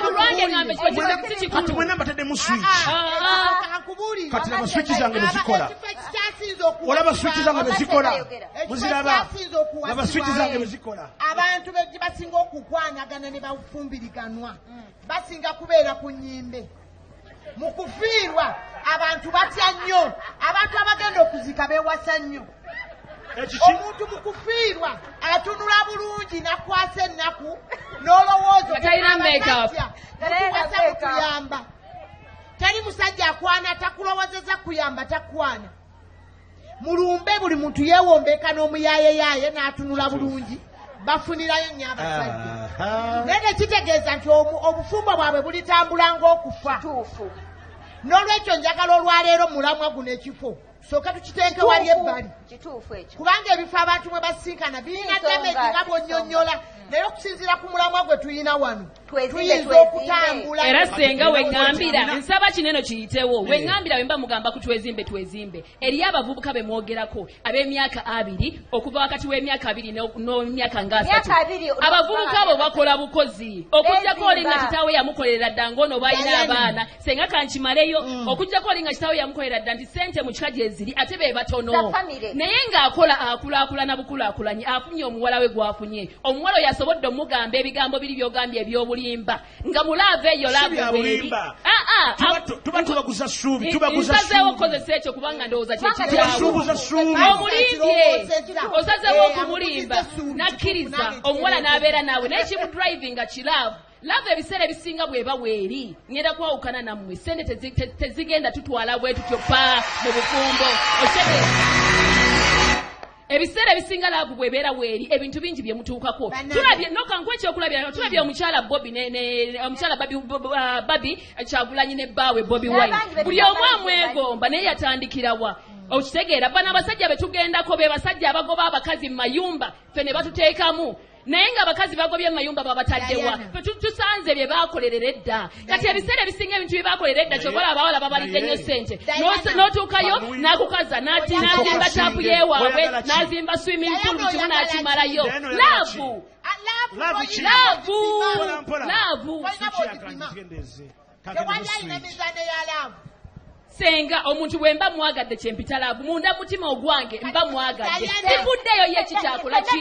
kulwange ngambe ekifo si kikulu kati mwena mbateddemu switch kati laba switch zange nezikola olaba switch zange nezikola muziraba laba switch zange nezikola abantu beji basinga okukwanagana ne bafumbiriganwa basinga kubeera ku nnyimbe mu kufiirwa abantu batya nnyo abantu abagenda okuzika beewasa nnyo omuntu mu kufiirwa atunula bulungi nakwasa ennaku n'olowooza tuwasa mutuyamba teri musajja akwana takulowoozeza kuyamba takwana mulumbe buli muntu yeewombeka n'omuyaayeyaye n'atunula bulungi bafunirayo nnyo abasajja naye nekitegeeza nti obufumbo bwabwe bulitambula ng'okufa n'olwekyo njagala olwaleero mulamwa guno ekifo sooka tukiteeke wali ebbali kubanga ebifo abantu mwe basinkana birina damage nga bwonnyonnyola naye okusinziira ku mulamwa gwe tuyina wano tuyinza okutambula era senga weŋŋambira nsaba kineno kiyitewo weŋŋambira we mba mugamba ku twezimbe eriyo abavubuka be mwogerako ab'emyaka 2 okuva wakati w'emyaka 2 n'emyaka nga 3 abavubuka abo bakola bukozi okujjako oli nga kitaawe yamukolera dda ng'ono balina abaana senga kankimaleyo okujjako oli nga kitaawe yamukolera dda nti sente mu kika gyeziri ate be batono naye ng'akola akulaakulana bukulaakulanyi afunye omuwala we gw'afunye omuwala oyo asobodde omugamba ebigambo biri by'ogambye eby'obulimba nga mulaava eyo laabweri tuba tubaguza ssuubi nsazeewo okukozesa ekyo kubanga ndowooza omulimbye osazeewo okumulimba nakkiriza omuwala n'abeera naawe naye kimudrivinga kiraavu lava ebiseera ebisinga bweba weeri ngenda kwawukana nammwe sente tezigenda tutwala bwe tutyo pa mu bufumbo ebiseera ebisinga laavu bwebeera weeri ebintu bingi bye mutuukako tulabye nokanku ekyokulabira tulabye omukyala Bobby omukyala Babi Kyagulanyi ne bbaawe Bobi Wine buli omu amwegomba naye yatandikirawa okitegeera bano abasajja be tugendako be basajja abagoba abakazi mu mayumba ffe ne batuteekamu naye nga abakazi bagobye mu mayumba babataddewa tusanze bye baakolerera edda kati ebiseera ebisinga ebintu bye baakolerera edda kyobola abawala babalidde nnyo ssente n'otuukayo n'akukaza n'azimba taapu yeewaabwe n'azimba swimming pool buli kimu n'akimalayo laavu senga omuntu bwe mba mwagadde kyempita laavu munda mutima ogwange mba mwagadde sivuddeyo ye kikyakola ki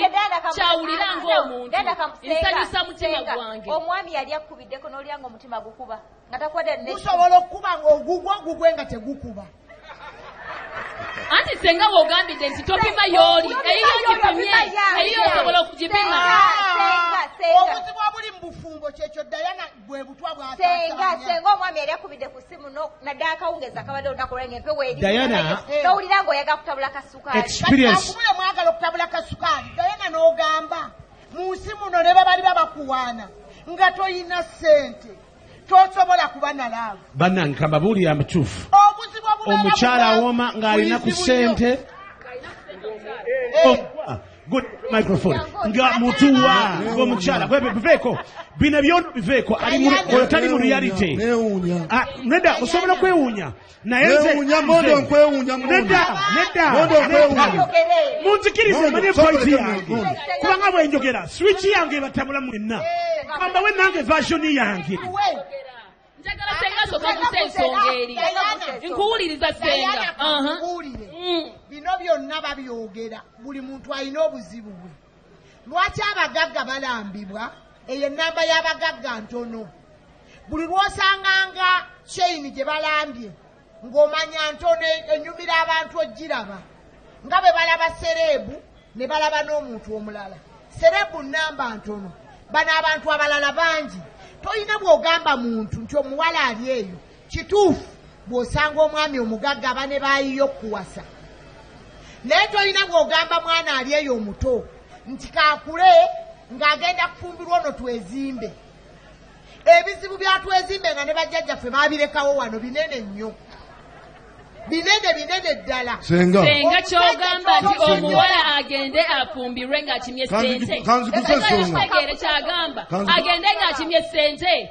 kyawulira ng'omuntu nsanyusa mutima gwange omwami yali akubiddeko n'olyanga omutima gukuba nga takwade gusobola okukuba ng'ogugwe nga tegukuba anti senga w'ogambidde nti topima y'oli eriyo gipimye eriyo osobola okugipima obuzibu obuli mu bufumbo kyekyo Diana bwe butwa senga omwami yali akubidde ku ssimu naddala akawungeza kabadde olunaku olwange empe weeri n'owulira ng'oyaga kutabula kasukaali akubule mwagala okutabula kasukaali Diana n'ogamba mu nsi muno ne babali babakuwaana nga toyina ssente tosobola kuba na laavu bannange kambabuulira mutuufu omukyala awoma ng'alina ku ssente good microphone nga mutuwa ng'omukyala biveeko bino byondo biveeko oyo tali mu reality nedda osobola kwewuunya naye munzikirize manye voice yange kubanga bwenjogera switch yange ebatabula mwenna kambawe nange version yange njagala senga soka kusa ensonga eri nkuwuliriza senga bino byonna babyogera buli muntu alina obuzibu bwe lwaki abagagga balambibwa eyo ennamba y'abagagga ntono buli lw'osanganga chain gye balambye ng'omanya ntono enyumira abantu ogiraba nga bwe balaba serebu ne balaba n'omuntu omulala serebu nnamba ntono bano abantu abalala bangi toyina bw'ogamba muntu nti omuwala ali eyo kituufu bw'osanga omwami omugagga bane baayiyo okuwasa naye toyina bw'ogamba mwana ali eyo omuto nti kaakule ng'agenda kufumbirwa ono twezimbe ebizibu byatwezimbe nga ne bajjajjaffe baabirekawo wano binene nnyo binene ddala senga kyogamba nti omuwala agende afumbirwe ng'akimye ssente kanzikutegeere kyagamba agende ng'akimye ssente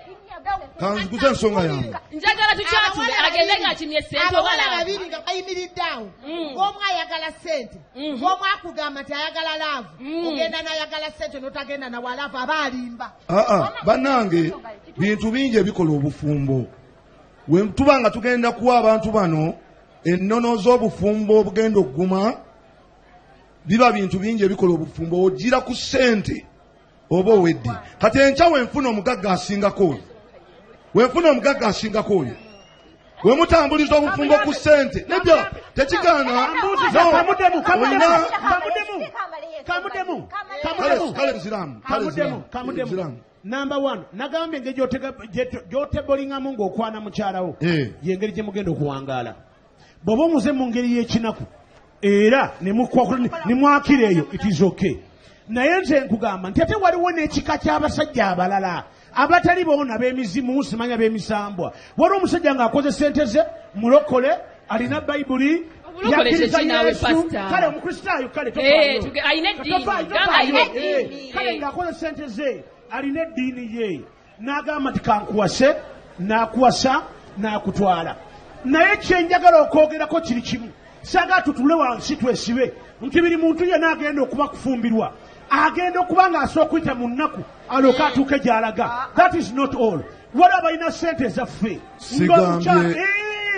kanzikuze ensonga yange njagala tukyatule agende ng'akimye ssente abawala babiri nga bayimiridde awo ng'omu ayagala ssente ng'omu akugamba nti ayagala laavu ogenda n'ayagala ssente n'otagenda nawa laavu aba alimba bannange bintu bingi ebikola obufumbo we tuba nga tugenda kuwa abantu bano ennono z'obufumbo obugenda okuguma biba bintu bingi ebikola obufumbo ogira ku ssente oba owedde kati enkya wenfuna omugagga asingako oyo wemutambuliza obufumbo ku ssente nebyo tekigaana kamudemu Number 1, nagambye nge gyotebolingamu ng'okwana mukyalawo yengeri gye mugenda okuwangaala bw'oba omuze mu ngeri y'ekinaku era ne mwakira eyo it is okay. Naye nze nkugamba nti ate waliwo n'ekika ky'abasajja abalala abatali boona b'emizimu simanya b'emisambwa. Waliwo omusajja ng'akoze sente ze mulokole alina bayibuli yakkiriza Yesu kale omukristaayo kale kale ng'akoze sente ze alina eddiini ye n'agamba nti kankuwase n'akuwasa n'akutwala. Naye kyenjagala okwogerako kiri kimu saagala tutule wansi twesibe nti biri muntu yenna agenda okuba kufumbirwa agenda okuba ng'asooka okuyita mu nnaku alyoke atuuke gy'alaga. That is not all. Waliwo balina sente zaffe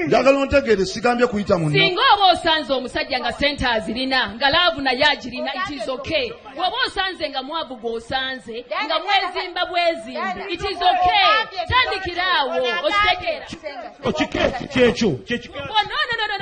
njagala ontegeere sigambye kuyita mu nnaku. Singa oba osanze omusajja nga sente azirina nga laavu naye agirina it is okay. Bw'oba osanze nga mwavu gw'osanze nga mwezimba bwezimbe it is okay. Tandikira awo okitegeera. Kyekyo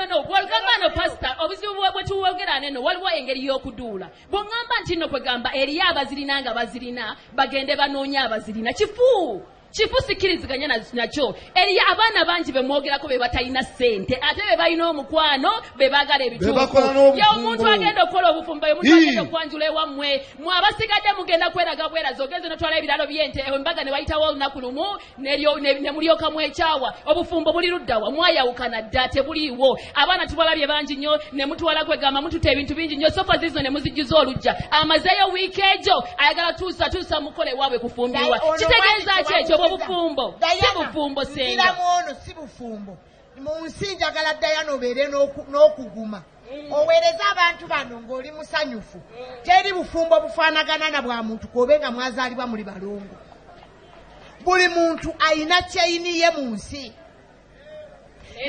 No. Bw'ogamba no pastor obuzibu bwe tuwogera neno waliwo engeri y'okuduula. Bw'ogamba nti nno kwegamba eriyo abazirina nga bazirina bagende banoonya abazirina kifu sikiriziganya nakyo. Eriyo abaana bangi bemwogerako be batalina ssente ate be balina omukwano be baagala ebituufu. Ye omuntu agenda okukola obufumbo omuntu agenda okwanjula ewammwe mwe abasigadde mugenda kweraga bweraza ogenze notwala ebiralo by'ente embaga ne bayitawo olunaku lumu ne mulyokamu ekyawa. Obufumbo buli luddawa mwayawukana dda tebuliiwo. Abaana tubalabye bangi nnyo ne mutwala kwegamba mututa ebintu bingi nnyo sofa zizo ne muzijjuza olujja amazeeyo wiiki ejo ayagala tuusa mukole waabwe kufumbirwa. Kitegeeza ki ekyo obufumbo si bufumbo senga ono si bufumbo. Mu nsi njagala Diana obeere n'okuguma oweereza abantu bano ng'oli musanyufu. Teri bufumbo bufaanagana na bwa muntu kobe nga mwazaalibwa muli balongo. Buli muntu ayina kyeyini ye mu nsi.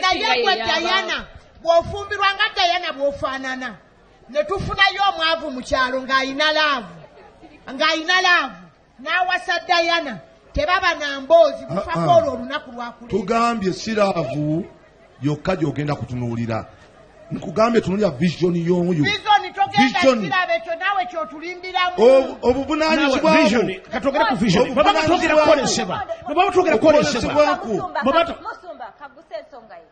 Naye gwe Diana bw'ofumbirwa nga Diana bw'ofaanana ne tufunayo omwavu mu kyalo ng'ayina laavu n'awasa Diana tebaba na mboozi bufako olwo olunaku lwakulira. Tugambye siraavu yokka gy'ogenda kutunuulira. Nkugambye tunuulira vision y'oyo. Vision kiraba ekyo naawe ky'otulindiramu. Obuvunaanyizibwa katogera ku vision baba batogera kukolesebwa Musumba kaguse ensonga ye.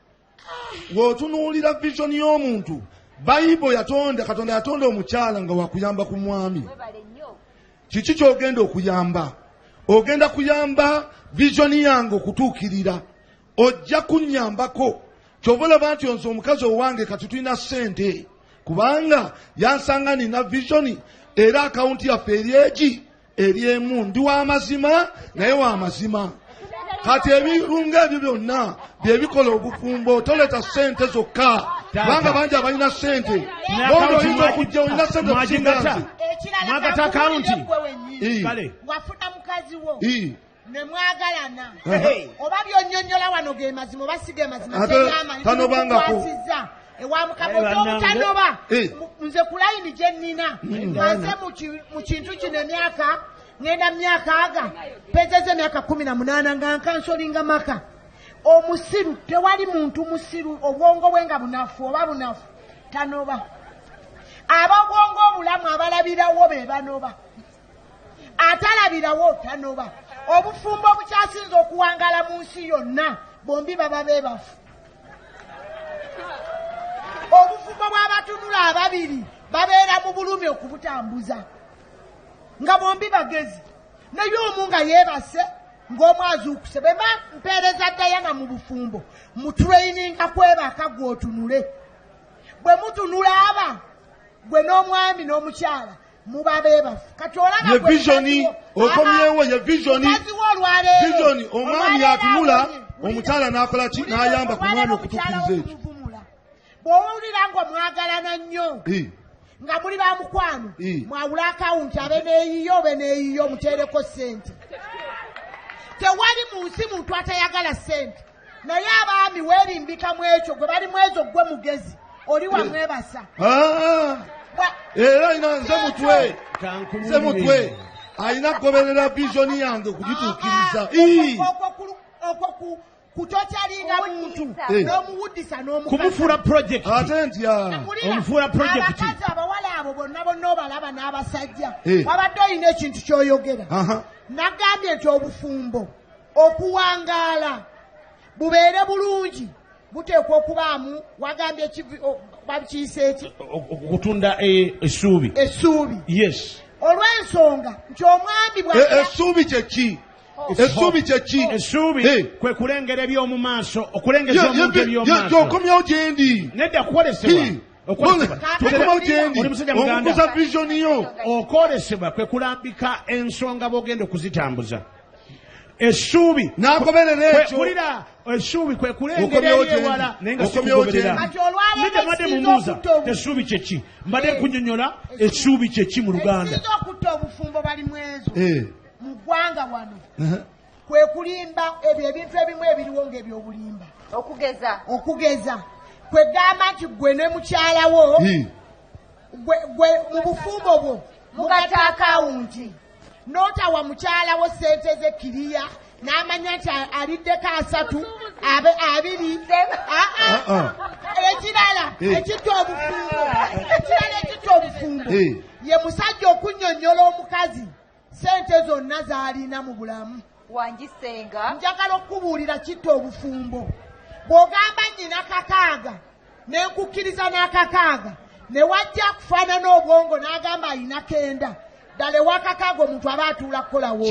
W'otunuulira vision y'omuntu Bayibo Katonda yatonda omukyala nga wakuyamba ku mwami. Kiki ky'ogenda okuyamba? Ogenda kuyamba vision yange okutuukirira. Ojja kunnyambako. Kyova olaba nti nze omukazi owange kati tulina ssente. Kubanga yansanga nina vision era akawunti yaffe eryemu ndi w'amazima naye w'amazima. Kati ebirunga ebyo byonna bye bikola obufumbo toleta ssente zokka. Kubanga bangi abalina ssente. Bono oyinza okujja olina ssente okusinga mwagata akawunti. Kale wafuna mukazi wo ne mwagalana oba byonnyonnyola wano ge mazima oba si ge mazima teyamanyikwasiza ewa mukabotanoba nze ku layini gye nnina nze mu kintu kino emyaka ngenda myaka aga pezeze emyaka 18 nga nkansolinga maka omusiru tewali muntu musiru obwongo bwe nga bunafu oba bunafu tanoba ab'obwongo obulamu abalabirawo be banoba atalabirawo tanoba. Obufumbo obukyasinze okuwangala mu nsi yonna bombi baba beebafu. Obufumbo bw'abatunula ababiri babeera mu bulumi okubutambuza nga bombi bagezi naye omu nga yeebase ng'omu azuukuse. Bwe mpeereza Diana mu bufumbo mutuleyininga kwebaka gw'otunule. Bwe mutunula aba gwe n'omwami n'omukyala muba beebafu. Kati olaba ye visioni okomyewo ye visioni omwami atunula omukyala n'akola ki n'ayamba ku mwami okutuukiriza ekyo. Bw'owulira nga mwagalana nnyo nga muli ba mukwano mwawula akawunti abe neeyiyo muteereko ssente. Tewali mu nsi muntu atayagala ssente naye abaami weerimbika mu ekyo gwe bali mu ezo gwe mugezi oli wamwebasa. Era ina nze mutwe ayina kugoberera vision yange okugituukiriza. Okwo kutokyalinga muntu n'omuwuddisa kumufuula project ate ntya omufuula project. Abakazi abawala abo bonna obalaba n'abasajja wabadde olina ekintu ky'oyogera. Nagambye nti obufumbo okuwangaala bubeere bulungi buteekwa okubaamu wagambye babikiyise eki okutunda essuubi yes olw'ensonga nti omwami essuubi kyeki essuubi kyeki essuubi kwe kulengera eby'omu maaso okulengeza omuntu eby'omu maaso okomyawo gyendi nedda kukolesebwa okomawo gyendi okukuza visioni yo okwolesebwa kwe kulambika ensonga b'ogenda okuzitambuza essuubi n'agoberera ekyo kulira essuubi kwe kulengera ebyewala naye nga sikugoberera nedda mbadde mumuuza essuubi kyeki mbadde nkunyonyola essuubi kyeki mu Luganda ekisinza okutta obufumbo bali mu ezo mu ggwanga wano kwe kulimba ebyo ebintu ebimu ebiriwo ng'ebyobulimba okugeza kwe gamba nti gwe ne mukyalawo gwe mu bufumbo bwo mugata akawunti n'otawa mukyalawo sente ze kiriya n'amanya nti aliddeko 3 2 ekirala ekitta obufumbo ye musajja okunnyonnyola omukazi sente zonna z'alina mu bulamu wanjisenga njagala okubuulira kitta obufumbo bw'ogamba nnyina kakaaga n'enkukkiriza n'akakaaga ne wajja kufaanana obwongo n'agamba alina 9 ddala ewakakaaga omuntu aba atuula kukolawo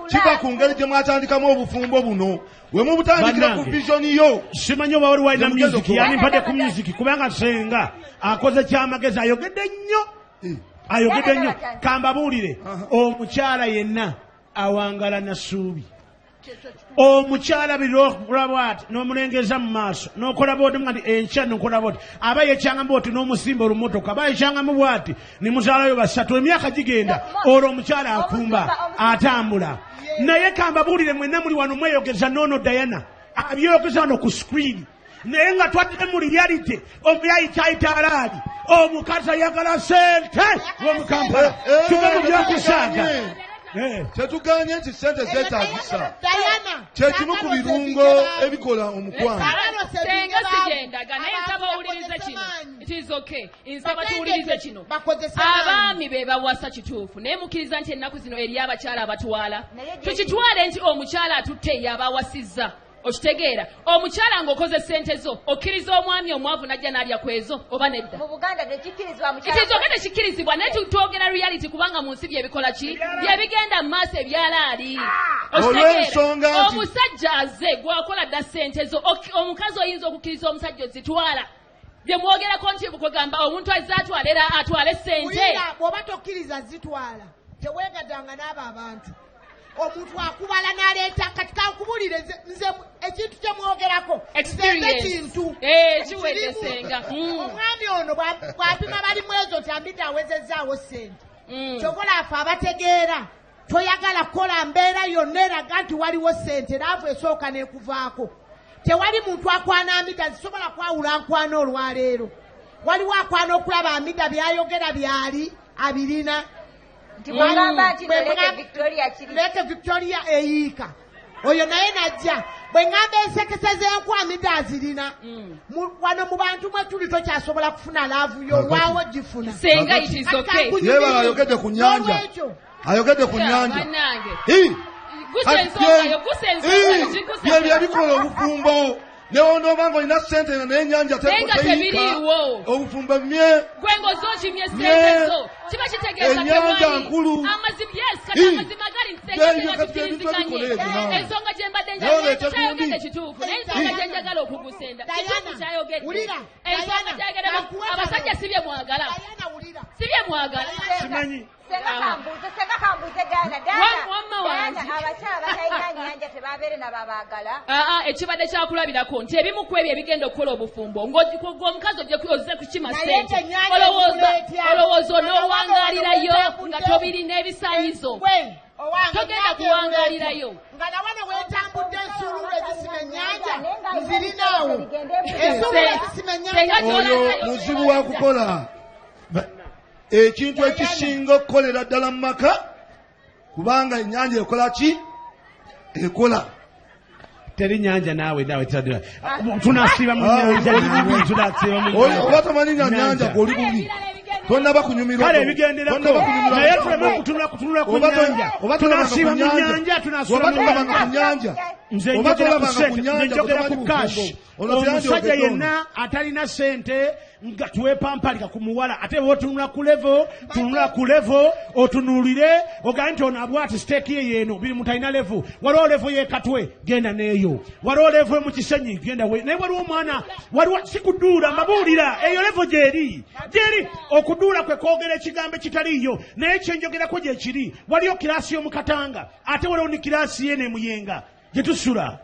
kiva ku ngeri gye mwatandikamu obufumbo buno we mubutandikira ku visioni yo simanyi oba wali walina music yani mpadde ku music kubanga senga akoze kyamagezi ayogedde nnyo kambabuulire omukyala yenna awangala na ssuubi omukyala birolabwati n'omulengeza mu maaso n'okola bwoti nga nti enkya nokola bwoti aba yekyanga bwoti n'omusimba olumotoka aba yekyangamu bwati ne muzaalayo 3 emyaka gigenda olwo omukyala afumba atambula naye kambabuulire mwenna muli wano mweyogeza noono Diana abyeyogeza wano ku screen naye nga twadde mu reality omuyayi kyayita alaali omukazi ayagala sente w'omukampala tuve mu byokusaaga tetuganye nti sente zeetagisa kyekimu ku birungo ebikola omukwano senga sigendaga naye nsaba owulirize kino it is okay nsaba tuwulirize kino abaami be bawasa kituufu naye mukkiriza nti ennaku zino eri abakyala abatwala tukitwale nti omukyala atutte yabawasizza okitegeera omukyala ng'okoze sente zo okkiriza omwami omwavu najja n'alya kwezo oba nedda mu Buganda tekikkirizibwa kitizooke tekikkirizibwa naye tutwogera reality kubanga mu nsi byebikola ki byebigenda mu maaso ebyalaali okitegeera omusajja aze gwakola dda sente zo omukazi oyinza okukkiriza omusajja ozitwala bye mwogerako nti bukugamba omuntu azze atwale sente bw'oba tokkiriza zitwala teweegadanga n'abo abantu omuntu akubala n'aleeta kati kankubulire nze ekintu kyemwogerako ekintu kiwedesenga omwami ono bw'apima balimu ezo nti ambidde awezezzaawo sente kyokola afe abategeera toyagala kukola mbeera yonna eraga nti waliwo sente naavu esooka n'ekuvaako tewali muntu akwana amida zisobola kwawula nkwana olwaleero waliwo akwana okulaba amida byayogera byali abirina leke Victoria eyiika oyo naye najja bwe ngamba ensekese z'enku amida azirina wano mu bantu mwe tuli tokyasobola kufuna laavu yo waawo gifuna yebala ayogedde ku nyanja byebyo bikola obufumbo newonoba nga olina sente nga naye ennyanja teyiika obufumbo bye ennyanja nkulu ensonga gye mbadde njagala kituufu naye ensonga gye njagala okugusenda kituufu kyayogedde ensonga gyagala abasajja si bye mwagala simanyi ekibadde kyakulabirako nti ebimu ku ebyo ebigenda okukola obufumbo ng'omukazi ozze kukima sente olowooza onoowangaalirayo nga tobirina ebisaanyizo togenda kuwangaalirayo nga nawano weetambudde ensuululo ezisima ennyanja nzirinaawo ensuululo ezisima ennyanja oyo muzibu wa kukola ekintu ekisinga okukolera ddala mu maka kubanga ennyanja ekola ki ekola teri nyanja nawe tunasiiba mu nyanja oba tomanyi nga nyanja gwoli bubi tonnaba kunyumirwa kale ebigenderako naye tuleme okutunula ku nyanja tunasiiba mu nyanja oba tolabanga ku nyanja nze njogera ku sente njogera ku cash omusajja yenna atalina sente nga tuwepampalika ku muwala ate bwotunula ku level otunulire ogambe nti ono abwati steeki ye yeeno biri mutalina level waliwo level y'ekatwe genda neeyo waliwo level mu kisenyi genda naye waliwo omwana waliwo sikuduula mbabuulira eyo level gyeri okuduula kwe kwogera ekigambo ekitaliiyo naye kyenjogerako gye kiri waliyo kiraasi y'omukatanga ate waliwo ni kiraasi ye nemuyenga gye tusula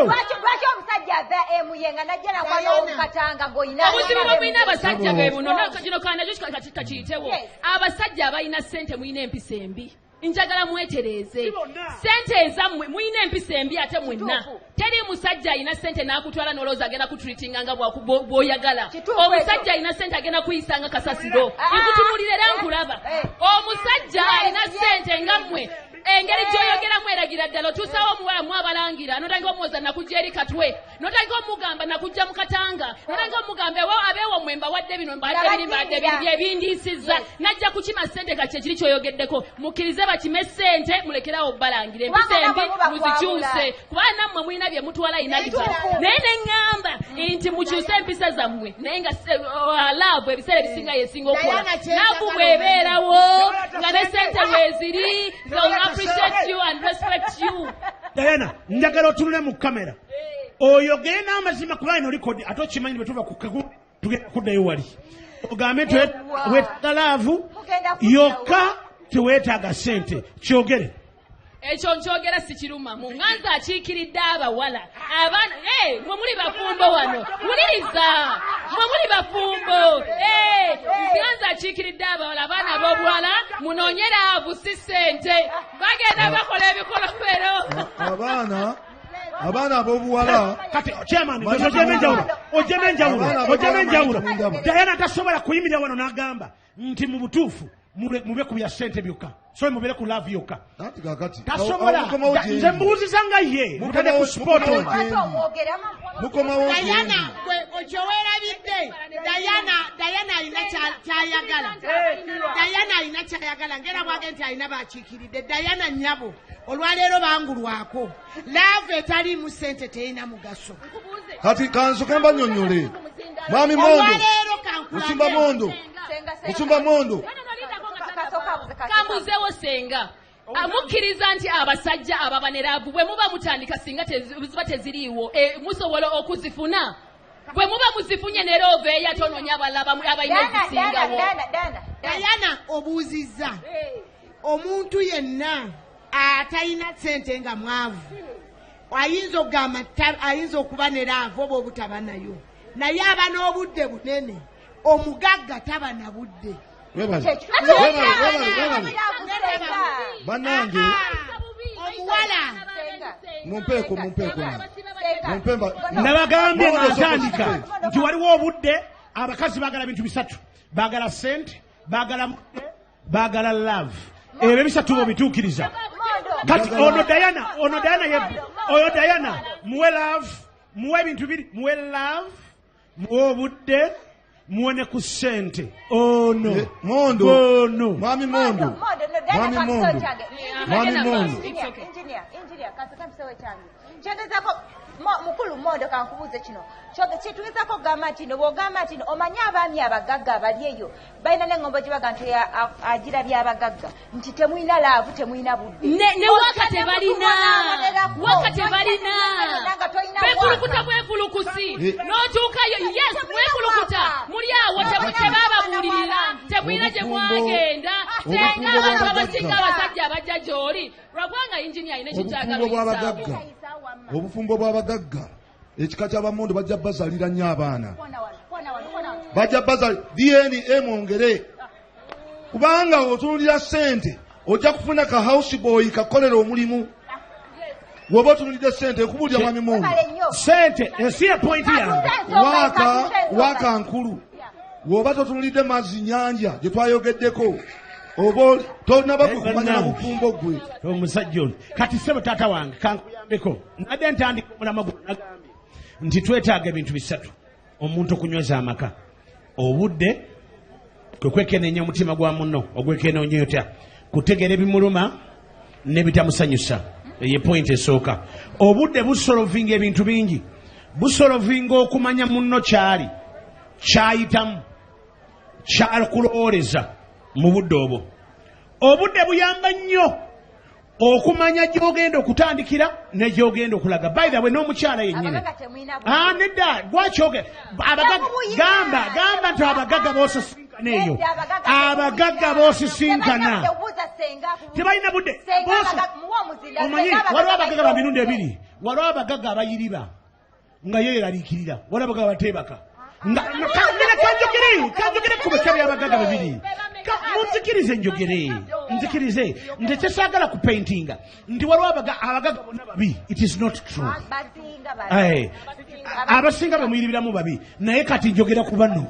lwaki omusajja ava emuyenga najja nakwanaomukatanga obuzibu bwe mulina abasajja be buno kino kanakyo kakiyitewo abasajja abalina ssente mulina empisa embi njagala mwetereeze sente ezammwe mulina empisa embi ate mwenna teri musajja alina sente n'akutwala n'olowooza agenda kutreatinga nga bw'oyagala omusajja alina sente agenda kuyisanga kasasiro nkutumulira era nkulaba omusajja alina sente nga mmwe engeri gy'oyogeramu eragira ddala otuusaawo omuwala mwabalangira notandika omuwoza nakujja eri katwe notandika omugamba nakujja mu katanga notandika omugamba abeewo mmwe mbawadde bino mbadde biri byebindiisizza najja kukima ssente kati ekiri kyoyogeddeko mukkirize bakime ssente mulekerawo balangire empisa embi muzikyuse kubanga nammwe mulina bye mutwala inaliva naye neŋŋamba nti mukyuse empisa zammwe naye nga laavu ebiseera ebisinga yesinga okukola naavu bwebeerawo nga ne ssente weeziri appreciate you and respect you. Diana, njagala otunule mu kamera. Oyogere n'amazima kubanga ino likodi ate okimanyi bwe tuva ku kagu tugenda kuddayo wali. Ogambe weetaaga laavu yokka teweetaaga ssente. Kyogere. Ekyo nkyogera sikiruma mu nganza akiikiridde abawala abaana mwe muli bafumbo wano wuliriza mwe muli bafumbo nganza akiikiridde abawala abaana ab'obuwala munoonye laavu si ssente bagenda bakola ebikolobero abaana ab'obuwala kati chairman ojjemu enjawulo Diana tasobola kuyimirira wano n'agamba nti mu butuufu mube ku bya ssente byokka so mubere ku laavu yokka tasobola nze mbuuziza nga ye mutade ku sport Diana okyoweerabidde Diana alina kyayagala ngera bwage nti alina bakiikiridde Diana nnyabo olwaleero bangulwako laavu etaliimu ssente terina mugaso kati kansoke mbanyonyole mwami mondo musumba mondo kambuzeewo senga amukkiriza nti abasajja ababaneraavu bwe muba mutandika singa ziba teziriiwo musobola okuzifuna bwe muba muzifunye ne loova eyo ate onoonya abalala abalina ezisingawo Diana obuuzizza omuntu yenna atalina ssente nga mwavu ayinza okugamba ayinza okuba neraavu oba obutaba nayo naye aba n'obudde bunene omugagga taba na budde banange omuwala mumpemba nabagambye natandika nti waliwo obudde abakazi baagala bintu bisatu baagala ssente baagala mudde baagala love ebyo ebisatu obituukiriza kati ono Diana muwe love muwe ebintu biri muwe love muwe obudde muone ku ssente ono mwami mondo mukulu mondo kankubuuze kino kituyizako okugamba nti no bw'ogamba nti omanyi abaami abagagga abali eyo balina n'eŋŋombo gye baga nti agira by'abagagga nti temulina laavu temulina budde ne waka tebalina bwekulukuta bwekulukusi n'otuukayo yes mwekulukuta muli awo tebababuulirira temulina gye mwagenda senga abantu abasinga abasajja abajja gy'oli lwakubanga yinjini alina ekikyagala obufumbo bw'abagagga ekika ky'abamondo bajja bazalira nnyo abaana bajja bazali DNA mwongere kubanga otunulira ssente ojja kufuna ka house boy kakolera omulimu woba otunulidde ssente ekubuulira mwami mondo ssente ensi ya pointi yange waaka nkulu woba totunulidde mazzi nyanja gye twayogeddeko oba tonaba kumanyira bufumbo gwe omusajja ono kati ssebo taata wange kankuyambeko nadde ntandika omulama gwe nagambye nti twetaaga ebintu bisatu omuntu okunyweza amaka obudde kwe kwekenneenya omutima gwa munno ogwekenneenya otya kutegeera ebimuluma nebitamusanyusa ye point esooka obudde busolovinga ebintu bingi busolovinga okumanya munno kyali kyayitamu kyakulowooleza mu budde obwo obudde buyamba nnyo okumanya gy'ogenda okutandikira ne gy'ogenda okulaga by the way n'omukyala yennyini nedda gwakyoge gamba nti abagagga boosisinkana eyo abagagga boosisinkana tebalina budde omanyi waliwo abagagga ba mirundi ebiri waliwo abagagga abayiriba nga yeeraliikirira waliwo abagagga bateebaka kanjogere ku bika by'abagagga babiri munzikirize nzikirize nti kyesaagala ku paintinga nti waliwo abagagga bonna babi it is not true abasinga bamuyiribiramu babi naye kati njogera ku bano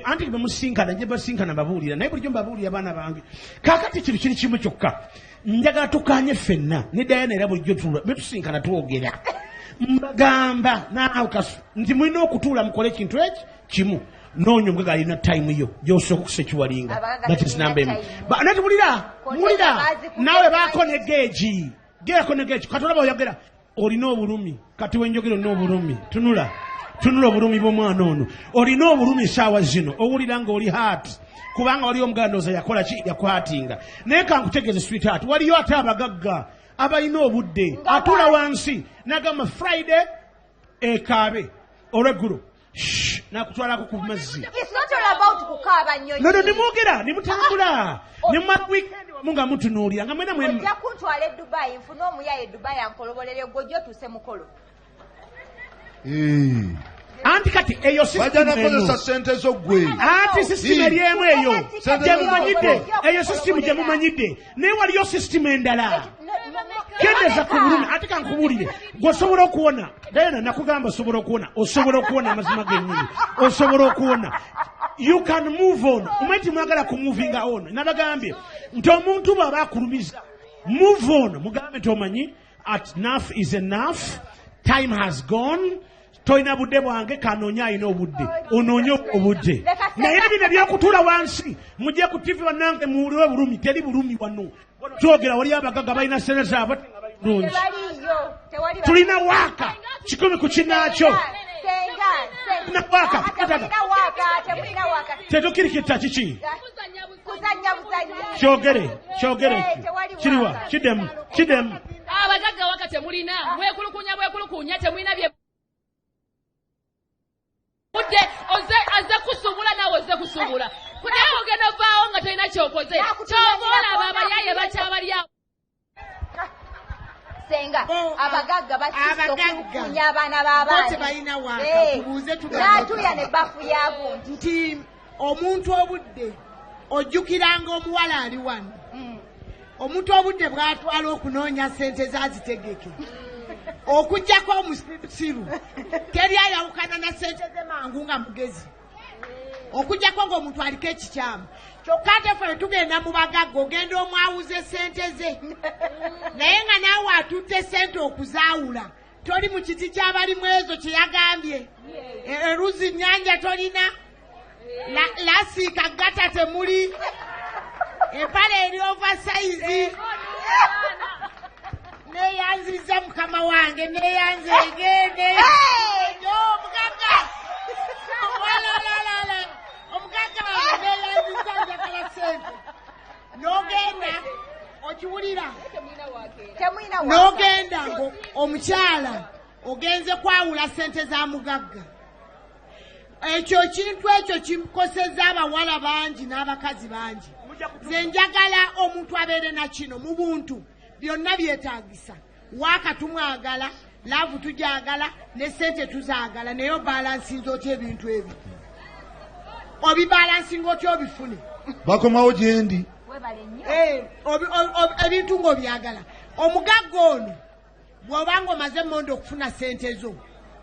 anti bemusinkana nje basinkana babuulira naye bulijjo mbabuulira abaana bange kaakati kino kiri kimu kyokka njagala tukanye ffenna ne Diana era bulijjo betusinkana twogera mbagamba naawe kasu nti mulina okutuula mukole ekintu eki kimu noonya omugagga alina time yo gyosooka okusekiwalinga that is number emu nati mulira naawe baako ne geegi gerako ne geegi kati olaba oyogera olina obulumi kati wenjogera olina obulumi tunula obulumi bw'omwana ono olina obulumi saawa zino owulira nga oli haati kubanga waliyo omugandooza yakola ki yakwatinga naye kankutegeeze sweetheart waliyo ate abagagga abalina obudde atuula wansi nagamba Friday ekaabe olweggulo nakutwalako ku mazzi nono nimwogera nimutambula nimumala weekend wamu nga mutunuulira nga mwena ojja kuntwala e Dubai nfune omuyaye e Dubai ankolobolere gojjo tuuse mukolo anti kati eyo bajanakozesa sente zo gwe anti sisitemu eryemu eyo gyemumanyidde eyo sisitemu gyemumanyidde naye waliyo sisitemu endala kendeza ku bulumi ate kankubuulire gweosobola okuwona Diana nakugamba osobola okuwona amazima gennyini osobola okuwona you can move on omanyi mwagala kumuvinga on nabagambye nti omuntu bw'aba akulumiza move on mugambe nti omanyi at enough is enough time has gone tolina budde bwange kanoonya alina obudde onoonye obudde naye bino ebyokutuula wansi mujje ku TV bannange muwulire bulumi teri bulumi wano twogera waliyo abagagga balina sente zaabwe bulungi tulina waaka 10 ku kinaakyo tetukirikita kiki kyogere kiriwa kiddemu abagagga waka temulina bwekulukunya temulina bye budde aze kusubula nawe oze kusubula kunaye ogenda ovaawo nga tolina kyokoze kyobola abo abayaye bakyabalya senga abagagga bakikunya abaana b'abaanatuya ne bafu yaabo nti omuntu obudde ojjukiranga omuwala ali wano omuntu obudde bw'atwala okunoonya sente zazitegeke okujjako omusiru teri ayawukana na sente ze mangu nga mugezi okujjako ng'omuntu aliko ekikyamu kyokka ate ffe tugenda mu bagagga ogenda omwawuza sente ze naye nga naawe atutte sente okuzaawula toli mu kiti ky'abalimu ezo kye yagambye eruzi nnyanja tolina lasiika gata temuli empale eri ovasayizi neyanziza mukama wange neyanze egende omugagga omugagga wange neyanziza njagala sente n'ogenda okiwulira n'ogenda ngo omukyala ogenze kwawula sente za mugagga ekyo kintu ekyo kimukoseza abawala bangi n'abakazi bangi nze njagala omuntu abeere na kino mu buntu byonna byetaagisa waaka tumwagala laavu tujagala ne sente tuzaagala naye obalansinga otya ebintu ebyo obibalansinga otya obifune bakomawo gyendi ebintu ng'obyagala omugagga ono bw'obanga omaze emmondo okufuna sente zo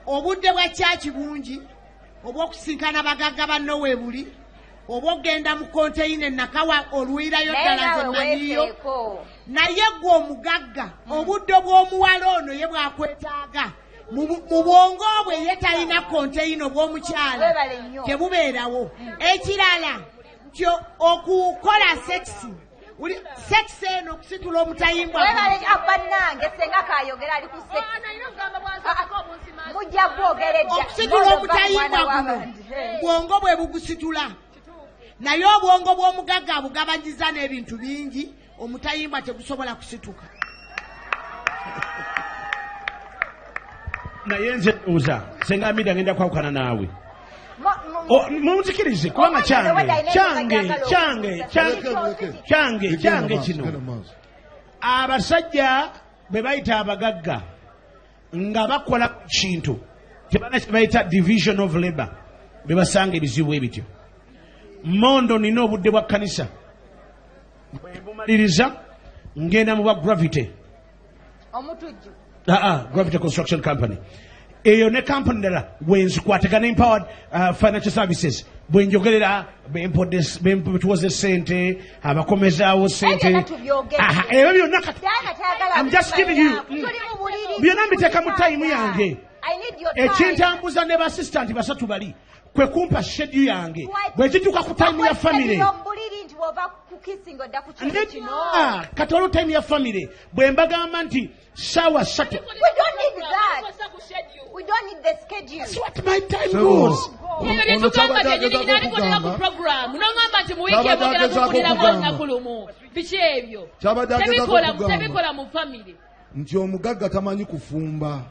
obudde bwa kyaki bungi obw'okusinkana bagagga banno weebuli oba ogenda mu konteyina enakawa olwirayo ddala ze maniyo naye gwe omugagga obudde bw'omuwala ono ye bwakwetaaga mu bwongo bwe ye talina konteyina obw'omukyala tebubeerawo ekirala nti okukola sekisi uli sex eno okusitula omutayimbwa webale abanange senga kayogera ali ku sex mujja bwogeredda okusitula omutayimbwa guno bwongo bwe bugusitula naye obwongo bw'omugagga bugabanyiza n'ebintu bingi omutayimbwa tegusobola kusituka naye nze ndowooza senga Amida ngenda kwawukana naawe munzikirize kubanga kyange kino abasajja be bayita abagagga nga bakola kintu tebana kye bayita division of labor be basanga ebizibu ebityo mondo nina obudde bwa kkanisa bwe bumaliriza ngenda mu bwa gravity omutujju Gravity Construction Company. Eyo ne company dala wenzikwatagana Empowered Financial Services bwenjogerera bempotuwoze sente abakomezaawo sente ebyo byonna I'm just giving you byonna mbiteeka mu time yange ekintambuza ne bassistant basatu bali kwe kumpa schedule yange bwe kituuka ku time ya family kati olwo time ya family bwe mbagamba nti sawa satu We don't need the schedule. That's what my time goes. Nti omugagga tamanyi kufumba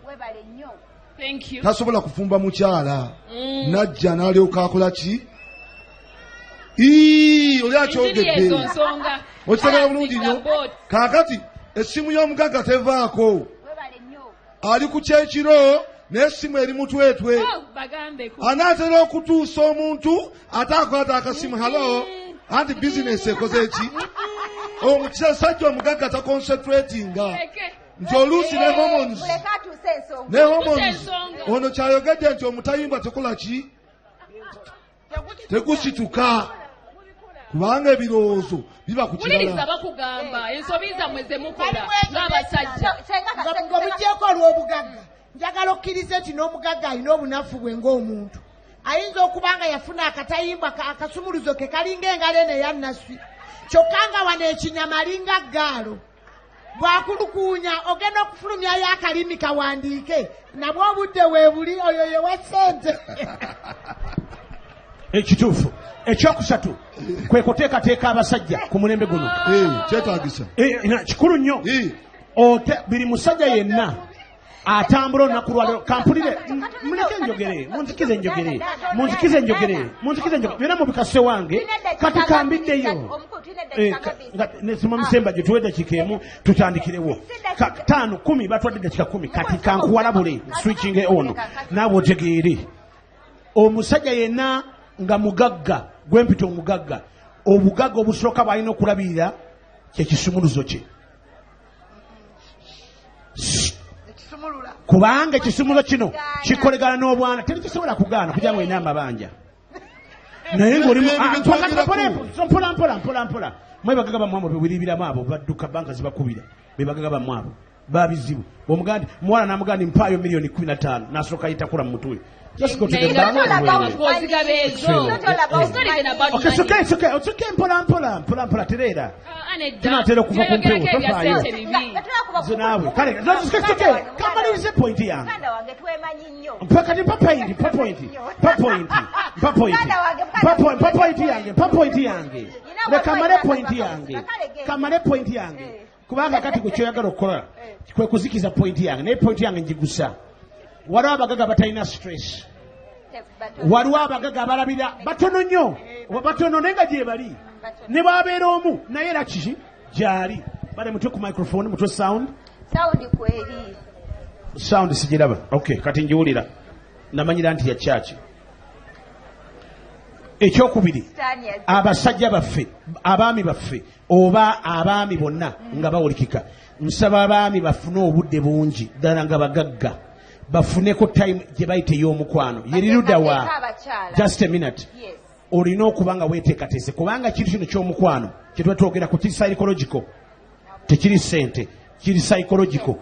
Thank you. tasobola kufumba mukyala najja n'alyoka akola ki oli akyogedde okitegera bulungi nnyo kaakati essimu y'omugagga tevaako ali ku kyekiro n'essimu eri mutwetwe anaatera okutuusa omuntu ate akwata akasimu halo anti bizinesi ekoze ki omusajja omugagga taconcentratinga nti oluusi ne hormones ono kyayogedde nti omutayimbwa tekola ki tegusituka kubanga ebirowoozo biba ku kirala bakugamba ensobi zammwe ze mukola ng'abasajja nga mugyeko olw'obugagga njagala okkiriza nti n'omugagga alina obunafu bwe ng'omuntu ayinza okuba nga yafuna akatayimbwa akasumuluzo ke kalinga engalo eno eyannaswi kyokka nga wano ekinyama alinga gaalo bw'akulukuunya ogenda okufulumyayo akalimi kawandiike nabwo obudde weebuli oyo ye wa ssente ekituufu ekyokusatu kwe kuteekateeka abasajja ku mulembe guno kyetaagisa kikulu nnyo biri musajja yenna atambula olunaku lwaliro kampulire muleke njogere munzikize njogere byonna mubikase wange kati kambiddeyo nesima musemba gye tuwe dakiika emu tutandikirewo 5 10 batwadde dakiika 10 kati kankuwalabule switching ono naawe otegeere omusajja yenna nga mugagga gwempita omugagga obugagga obusooka bw'alina okulabirira kyekisumuluzo kye kubanga ekisumuluzo kino kikolegana n'obwana terikisobola kugaana kugira ngo olina amabanja naye ng'olimu mpola mwebagaga bamwabo bewiribiramu abo badduka banka zibakubira bebagaga bamwabo babizibu omugandi muwala namugandi mpaayo milioni 15 n'asooka yitakula mu mutwe Just go to the bank. Okay, it's okay. Mpola terera. Tunatera kuva ku mpewo tofaayo. Zinawe. Kale, it's okay. Kamalirize point yange. Mpaka ni point yange. Ne kamale point yange. Kubanga kati kukyoyagala okukola kwe kuzikiza point yange. Ne point yange njigusa. Waliwo abagaga batalina stress. Waliwo abagaga abalabira batono nnyo. Batono naye nga gye bali. Ne bwabeera omu naye era kiki gy'ali. Bale mutwe ku microphone, mutwe sound. Sound sigiraba. Okay, kati njiwulira. Namanyira nti ya church. Ekyokubiri, abasajja baffe, abaami baffe, oba abaami bonna nga bawulikika. Nsaba abaami bafune obudde bungi ddala nga bagagga. Bafuneko time gye bayite y'omukwano yeriruda wa just a minute olina okubanga weeteekateese kubanga kintu kino ky'omukwano kye tuba twogera ku kiri psychological tekiri ssente kiri psychological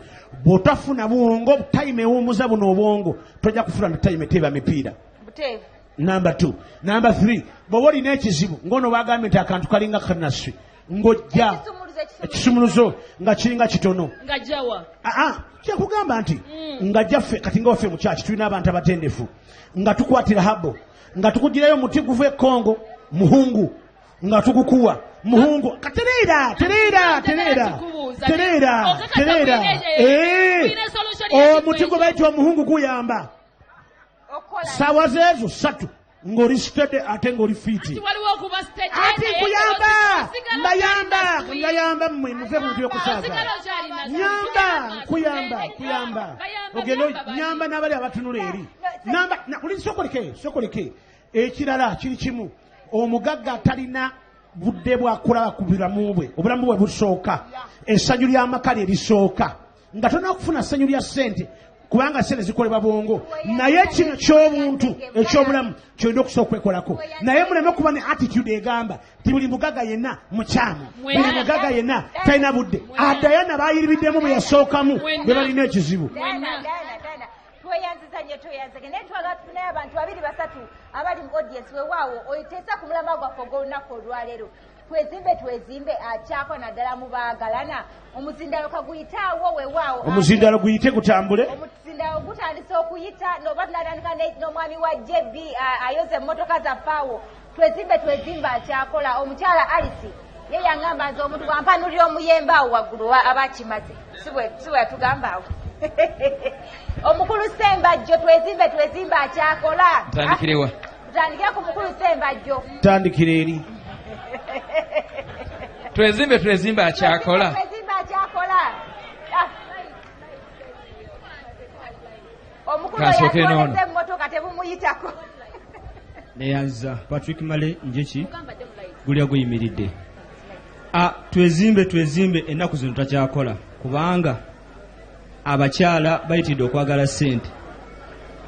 bw'otafuna bwongo time ewummuza buno obwongo tojja kufuna na time eteba mipiira number 2 number 3 bw'oba olina ekizibu ng'ono bagambye nti akantu kalinga kanaswi ng'ojja ekisumuluzo nga kiringa kitono nga jawa kyakugamba nti nga jjaffe kati nga waffe mu kyaki tulina abantu abatendefu nga tukwatira habo nga tukugirayo muti guva e Kongo muhungu nga tugukuwa muhungu katereera omuti gwe bayita omuhungu guyamba sawa zeezo 3 ng'oli stede ate ng'oli fiiti ati nkuyamba mmwe muve mu ntu y'okusaaza kuyamba ogendo nyamba n'abali abatunula eri sokoleke ekirala kiri kimu omugagga talina budde bwakulaba ku bulamu bwe obulamu bwe busooka essanyu ly'amaka lye lisooka nga tolina kufuna ssanyu lya ssente kubanga sente zikolebwa bwongo naye kino ky'obuntu eky'obulamu kyolina okusooka okwekolako naye muleme kuba ne attitude egamba ti buli mugagga yenna mukyamu buli mugagga yenna talina budde adayana baayiribiddemu bwe yasookamu bwe balina ekizibu tweyanzizanye naye twagala tufunayo abantu 2-3 abali mu audience wewaawo oyiteesa ku mulama gwaffe ogw'olunaku olwaleero twezimbe akyako naddala mu baagalana omuzindalo kaguyitaawo wewaawo omuzindalo guyite gutambule omuzindalo gutandise okuyita noba tunatandika n'omwami wa JB ayoza emmotoka zaffaawo twezimbe akyakola omukyala Alice ye yaŋŋamba nze omuntu wampanulira omuyembe awo waggulu abakimaze si bwe yatugamba awo omukulu Sembajjo twezimbe akyakola tandikirewa tutandikira ku mukulu Sembajjo tandikira eri twezimbe akyakola omukulu yatwaleza emmotoka tebumuyitako neyanza Patrick Male njeki gulya guyimiridde twezimbe ennaku zino takyakola kubanga abakyala bayitidde okwagala ssente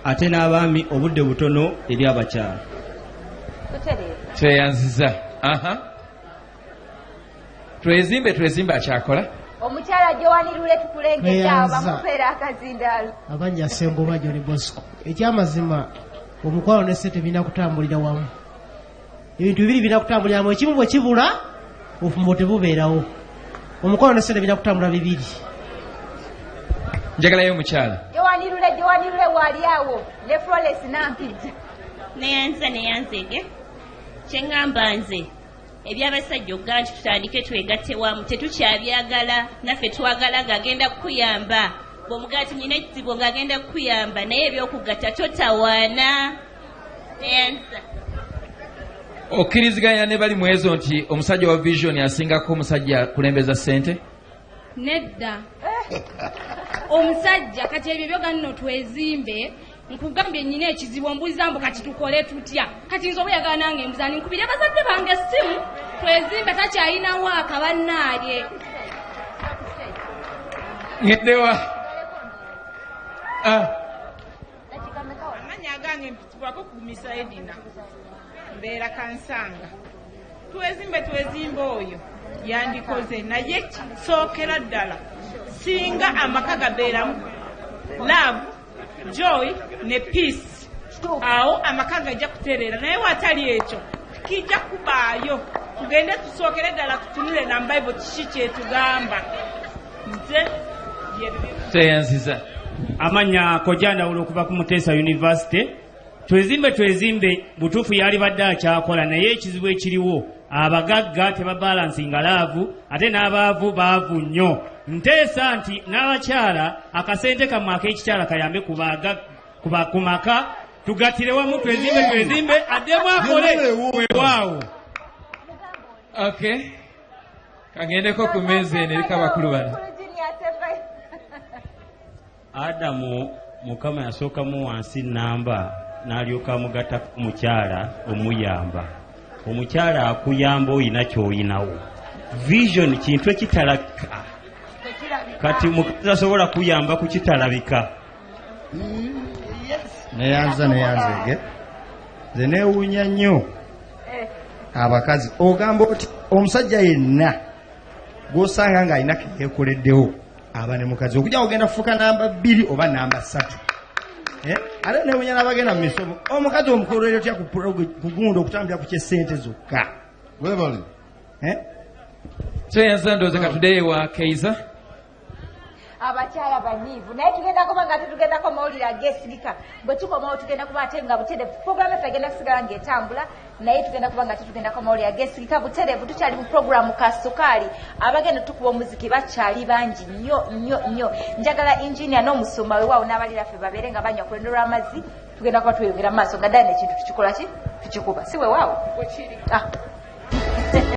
ate n'abaami obudde butono eri abakyala tweyanziza twezimbe akyakola omukyala Jowanirule tukulengeza bamupeera akazindaalo abanja Ssengo Bajjo ne Bosco ekyamazima omukwano ne ssente birina kutambulira wamu ebintu bibiri birina kutambulira wamu ekimu bwe kibula obufumbo tebubeerawo omukwano ne ssente birina kutambula bibiri njagalayo omukyala Jowanirule waali awo ne Florence Nampijja neyanzege kyeŋŋamba nze ebyabasajja ogga nti tutandike twegatte wamu tetukyabyagala naffe twagala ng'agenda kukuyamba bw'omugaa ti nyina ekizibu ng'agenda kukuyamba naye ebyokugatta totawaana neyanza okkiriziganya ne bali mu ezo nti omusajja wa Vision asingako omusajja kulembeza ssente nedda omusajja kati ebyo byoga nno twezimbe nkugambye nyina ekizibu ombuuza mbu kati tukole tutya kati nze obuyagala nange mbuzani nkubire bazadde bange essimu twezimbe takyalinawo akabannaalye ngeddewa amanya agange mpitibwako kugumisa edina mbeera kansanga twezimbe oyo yandikoze naye kisookera ddala singa amaka gabeeramu love joy ne peace awo amaka gajja kutereera naye watali ekyo kijja kubaayo tugende tusookere ddala tutunule na Bible kiki kyetugamba nze tweyanziza amanya Kojandawulo okuva ku Mutesa University twezimbe butuufu yali badde akyakola naye ekizibu ekiriwo abagagga tebabalansinga laavu ate n'abaavu baavu nnyo nteesa nti n'abakyala akasente kammwe ak'ekikyala kayambe ku maka tugatire wamu twezimbe addemu akole weewaawo okay kagendeko ku meeza eno eriko abakulu bano Adamu Mukama yasookamu wansi namba n'alyoka amugattako omukyala omuyamba omukyala akuyamba oyina ky'oyinawo Vision kintu ekitalabika kati mukazi asobola kuyamba ku kitalabika neyanzege nze neewuunya nnyo abakazi ogamba oti omusajja yenna gw'osanga ng'alina keyeekoleddewo aba ne mukazi okujja ogenda kufuuka namba 2 oba namba 3 ate neewuunya n'abagenda mu misomo omukazi omukolero tya kugunda okutambulira ku kyesente zokka webale tweyanza ndowooza katuddeyo ewa Keiza. abakyala banyiivu naye tugenda kuba nga tetugendako mawulire ageesigika bwe tukomawo tugenda kuba ate nga butereevu puroguramu effe egenda kusigala ng'etambula naye tugenda kuba nga tetugendako mawulire ageesigika butereevu tukyali mu puroguramu Kasukaali abagenda tukuba omuziki bakyali bangi nnyo njagala injinia n'omusumba wewaawo n'abaliraffe babeere nga banywa ku lendo lw'amazzi tugenda kuba tweyongera mu maaso nga ddala n'ekintu tukikola ki tukikuba si wewaawo